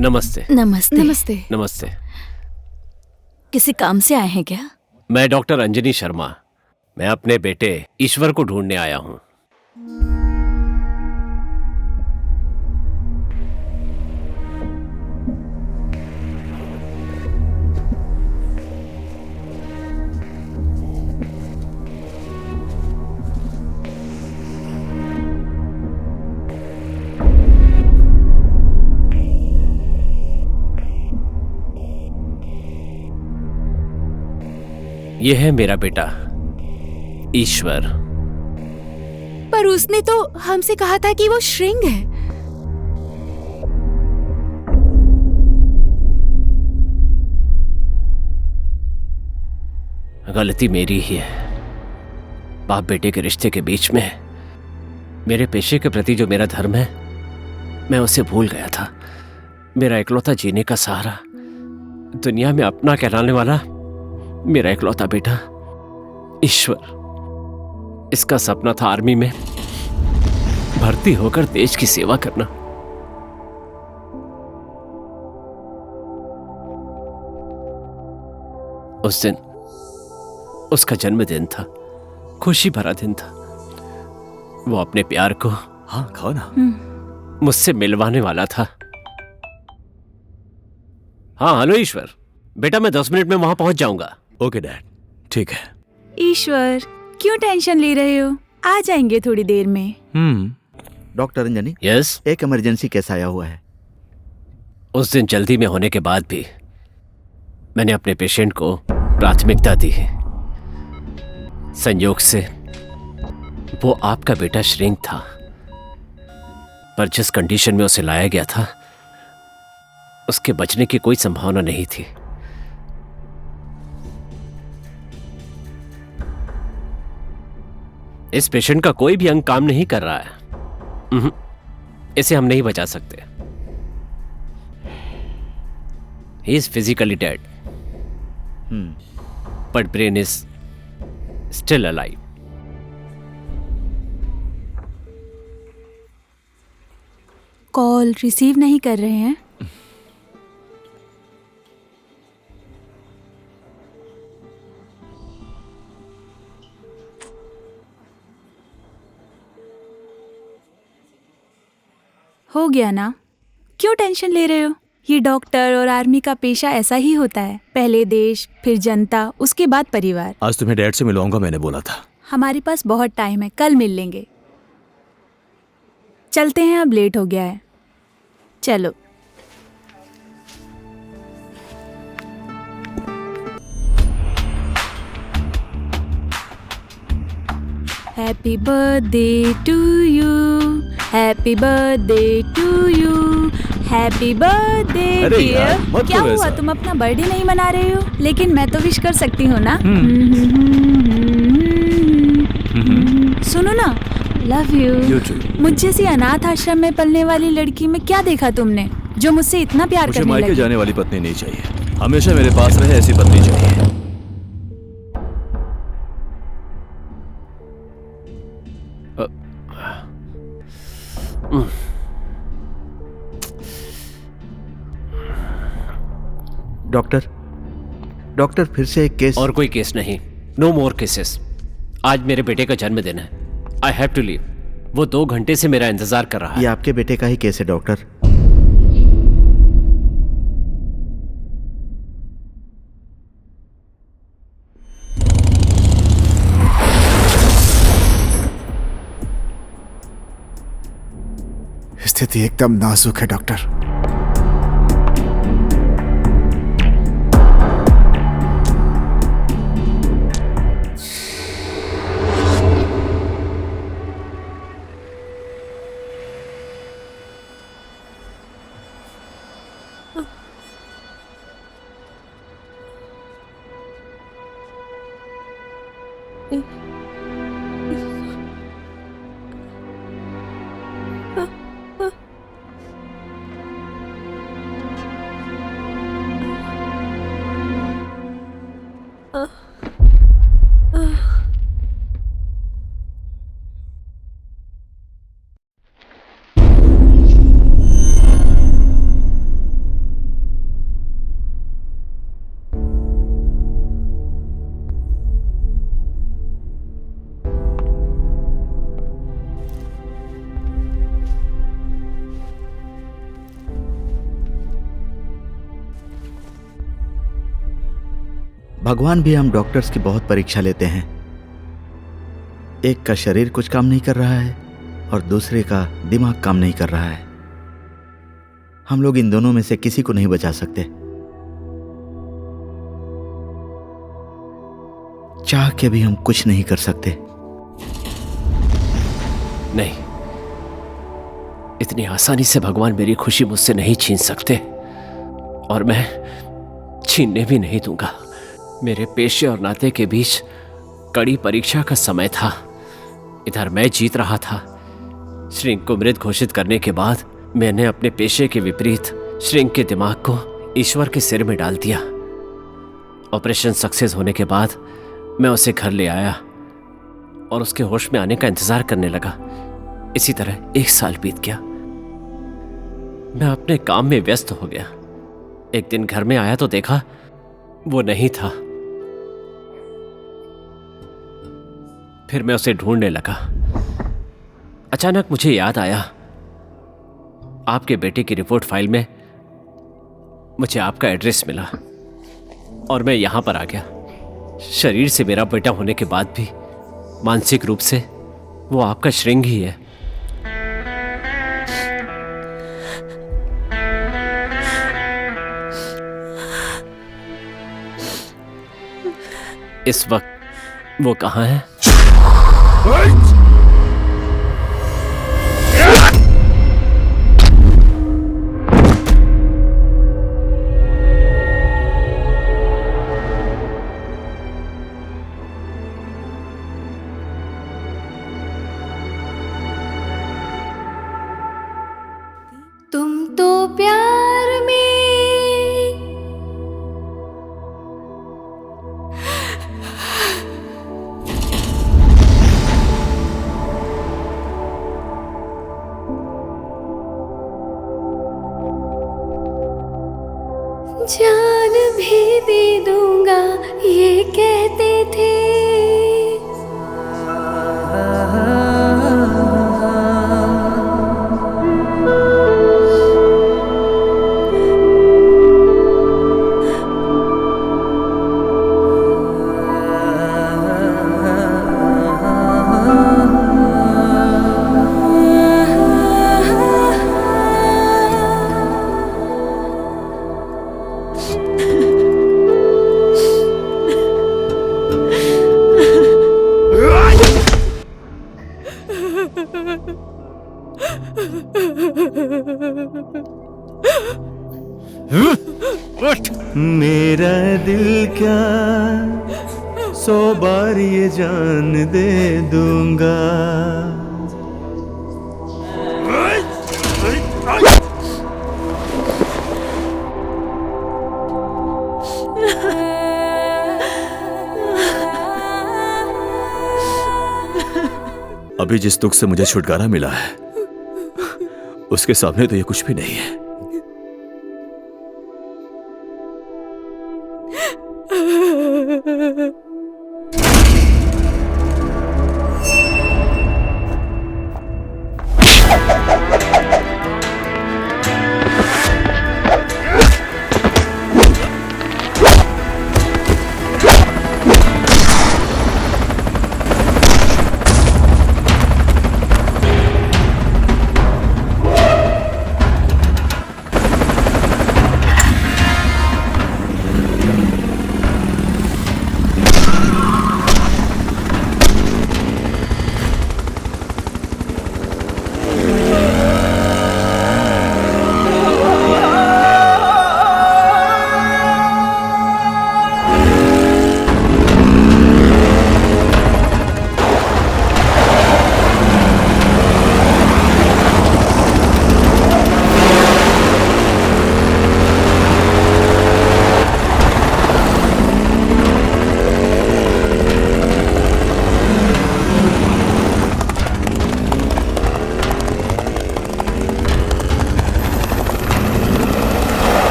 नमस्ते। नमस्ते। नमस्ते। नमस्ते। किसी काम से आए हैं क्या? मैं डॉक्टर अंजनी शर्मा। मैं अपने बेटे ईश्वर को ढूंढने आया हूं। यह है मेरा बेटा ईश्वर। पर उसने तो हमसे कहा था कि वो श्रृंग है। गलती मेरी ही है। बाप बेटे के रिश्ते के बीच में मेरे पेशे के प्रति जो मेरा धर्म है, मैं उसे भूल गया था। मेरा इकलौता जीने का सहारा, दुनिया में अपना कहलाने वाला मेरा इकलौता बेटा ईश्वर। इसका सपना था आर्मी में भर्ती होकर देश की सेवा करना। उस दिन उसका जन्मदिन था, खुशी भरा दिन था। वो अपने प्यार को, हाँ खाओ ना, मुझसे मिलवाने वाला था। हाँ हेलो ईश्वर, बेटा मैं 10 मिनट में वहां पहुंच जाऊंगा। ओके डैड, ठीक है। ईश्वर क्यों टेंशन ले रहे हो? आ जाएंगे थोड़ी देर में। डॉक्टर अंजनी। यस। एक इमरजेंसी केस आया हुआ है। उस दिन जल्दी में होने के बाद भी मैंने अपने पेशेंट को प्राथमिकता दी है। संयोग से वो आपका बेटा श्रृंग था, पर जिस कंडीशन में उसे लाया गया था उसके बचने की कोई संभावना नहीं थी। इस पेशेंट का कोई भी अंग काम नहीं कर रहा है। इसे हम नहीं बचा सकते। He is physically dead, but brain is still alive. Call receive नहीं कर रहे हैं। हो गया ना, क्यों टेंशन ले रहे हो? ये डॉक्टर और आर्मी का पेशा ऐसा ही होता है। पहले देश, फिर जनता, उसके बाद परिवार। आज तुम्हें डैड से मिलवाऊंगा, मैंने बोला था। हमारे पास बहुत टाइम है, कल मिल लेंगे। चलते हैं, अब लेट हो गया है। चलो। Happy birthday to you, happy birthday to you, happy birthday dear. क्या हुआ, तुम अपना बर्थडे नहीं मना रहे हो? लेकिन मैं तो विश कर सकती हूँ ना। सुनो ना, लव यू। मुझ जैसी अनाथ आश्रम में पलने वाली लड़की में क्या देखा तुमने जो मुझसे इतना प्यार मुझे करने मायके लगी? जाने वाली पत्नी नहीं चाहिए, हमेशा मेरे पास रहे ऐसी पत्नी चाहिए। डॉक्टर फिर से एक केस। और कोई केस नहीं, नो मोर केसेस। आज मेरे बेटे का जन्मदिन है, आई हैव टू लीव। वो 2 घंटे से मेरा इंतजार कर रहा है। ये आपके बेटे का ही केस है डॉक्टर। स्थिति एकदम नाजुक है डॉक्टर। भगवान भी हम डॉक्टर्स की बहुत परीक्षा लेते हैं। एक का शरीर कुछ काम नहीं कर रहा है और दूसरे का दिमाग काम नहीं कर रहा है। हम लोग इन दोनों में से किसी को नहीं बचा सकते। चाह के भी हम कुछ नहीं कर सकते। नहीं, इतनी आसानी से भगवान मेरी खुशी मुझसे नहीं छीन सकते और मैं छीनने भी नहीं दूंगा। मेरे पेशे और नाते के बीच कड़ी परीक्षा का समय था। इधर मैं जीत रहा था। श्रिंक को मृत घोषित करने के बाद मैंने अपने पेशे के विपरीत श्रिंक के दिमाग को ईश्वर के सिर में डाल दिया। ऑपरेशन सक्सेस होने के बाद मैं उसे घर ले आया और उसके होश में आने का इंतजार करने लगा। इसी तरह 1 साल बीत गया। मैं अपने काम में व्यस्त हो गया। एक दिन घर में आया तो देखा वो नहीं था। फिर मैं उसे ढूंढने लगा। अचानक मुझे याद आया, आपके बेटे की रिपोर्ट फाइल में मुझे आपका एड्रेस मिला और मैं यहां पर आ गया। शरीर से मेरा बेटा होने के बाद भी मानसिक रूप से वो आपका श्रिंग ही है। इस वक्त वो कहाँ है? तुम तो प्यार में जान भी दे दूंगा ये कहते थे। मेरा दिल क्या 100 बार ये जान दे दूंगा। अभी जिस दुख से मुझे छुटकारा मिला है उसके सामने तो ये कुछ भी नहीं है।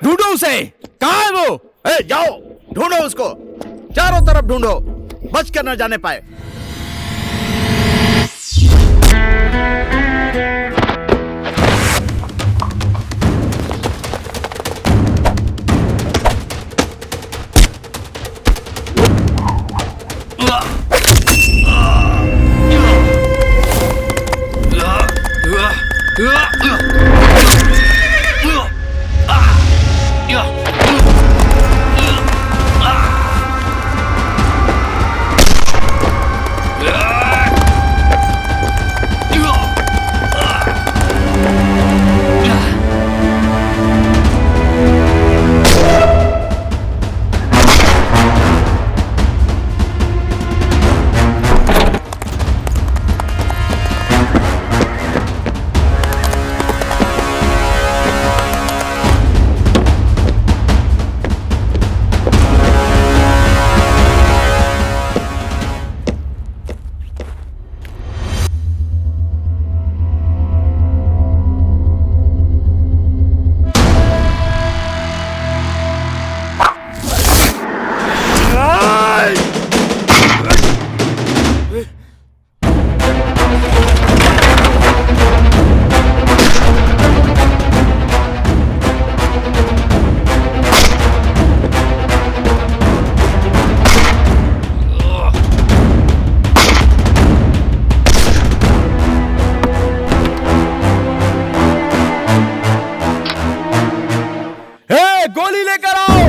ढूंढो उसे। कहाँ है वो? जाओ ढूंढो उसको, चारों तरफ ढूंढो, बच कर न जाने पाए। गोली लेकर आओ।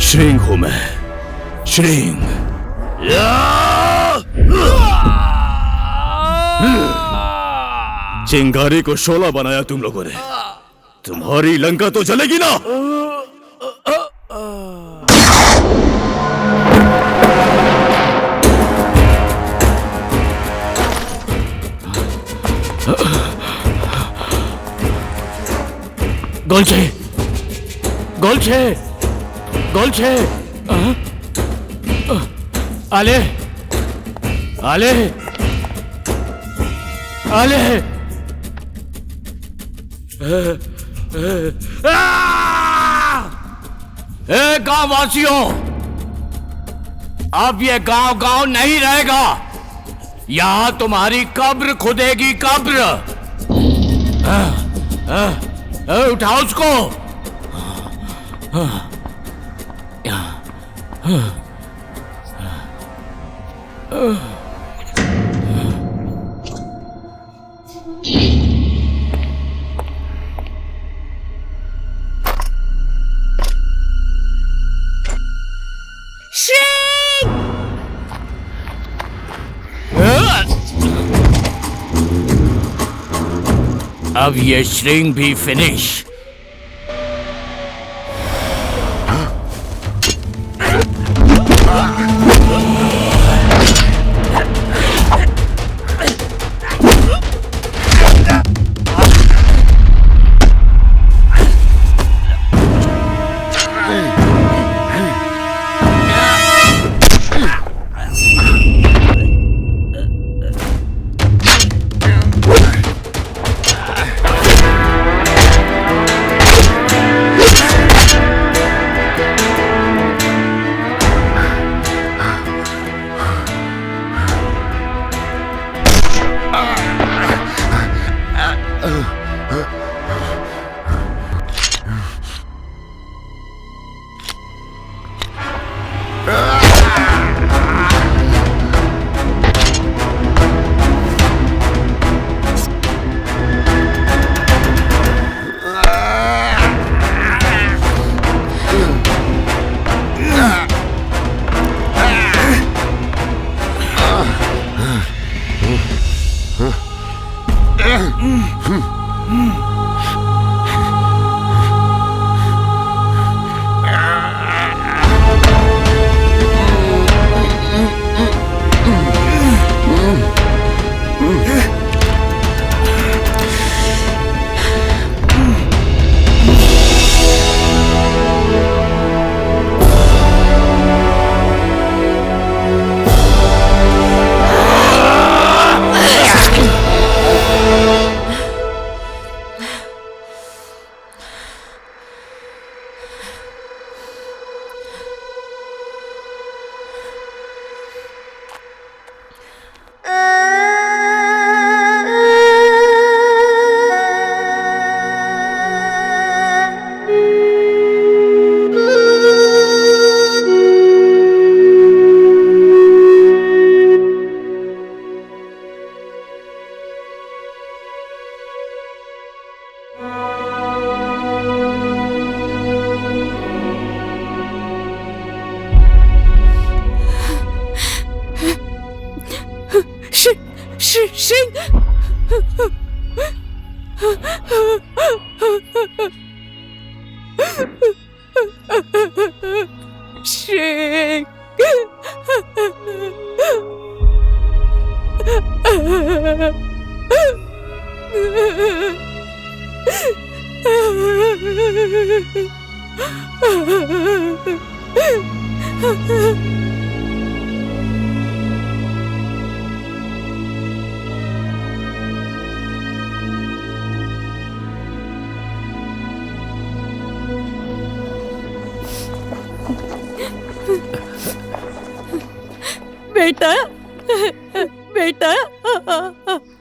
श्रिंग हूं मैं, श्रिंग। चिंगारी को शोला बनाया तुम लोगों ने, तुम्हारी लंका तो जलेगी ना। गोलछे, गोलछे, गोलछे, आले, आले, आले। गांव वासियों, अब ये गांव गांव नहीं रहेगा, यहां तुम्हारी कब्र खुदेगी, कब्र। उठाओ उसको। अब ये श्रिंग भी फिनिश। बेटा, बेटा,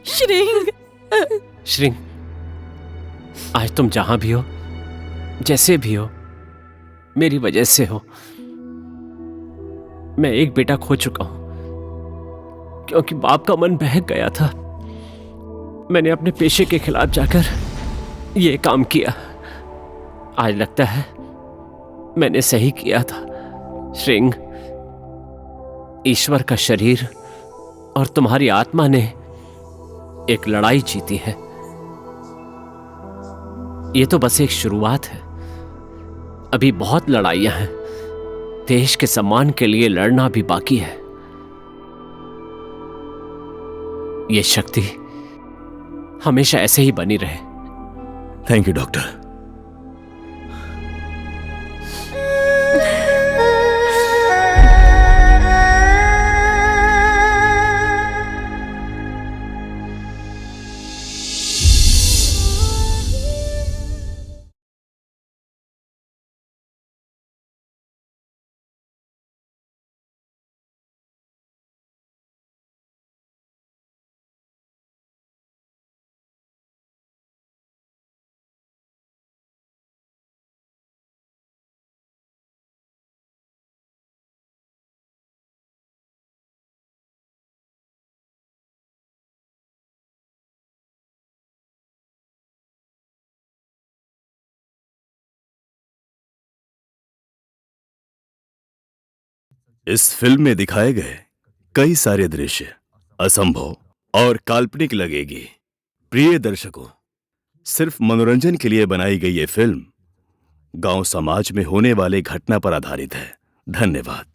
श्रिंग। श्रिंग, आज तुम जहां भी हो, जैसे भी हो, मेरी वजह से हो। मैं एक बेटा खो चुका हूं क्योंकि बाप का मन बहक गया था। मैंने अपने पेशे के खिलाफ जाकर ये काम किया। आज लगता है मैंने सही किया था श्रृंग। ईश्वर का शरीर और तुम्हारी आत्मा ने एक लड़ाई जीती है। ये तो बस एक शुरुआत है, अभी बहुत लड़ाइयां हैं। देश के सम्मान के लिए लड़ना भी बाकी है। ये शक्ति हमेशा ऐसे ही बनी रहे। Thank you doctor. इस फिल्म में दिखाए गए कई सारे दृश्य असंभव और काल्पनिक लगेगी। प्रिय दर्शकों, सिर्फ मनोरंजन के लिए बनाई गई ये फिल्म गांव समाज में होने वाले घटना पर आधारित है। धन्यवाद।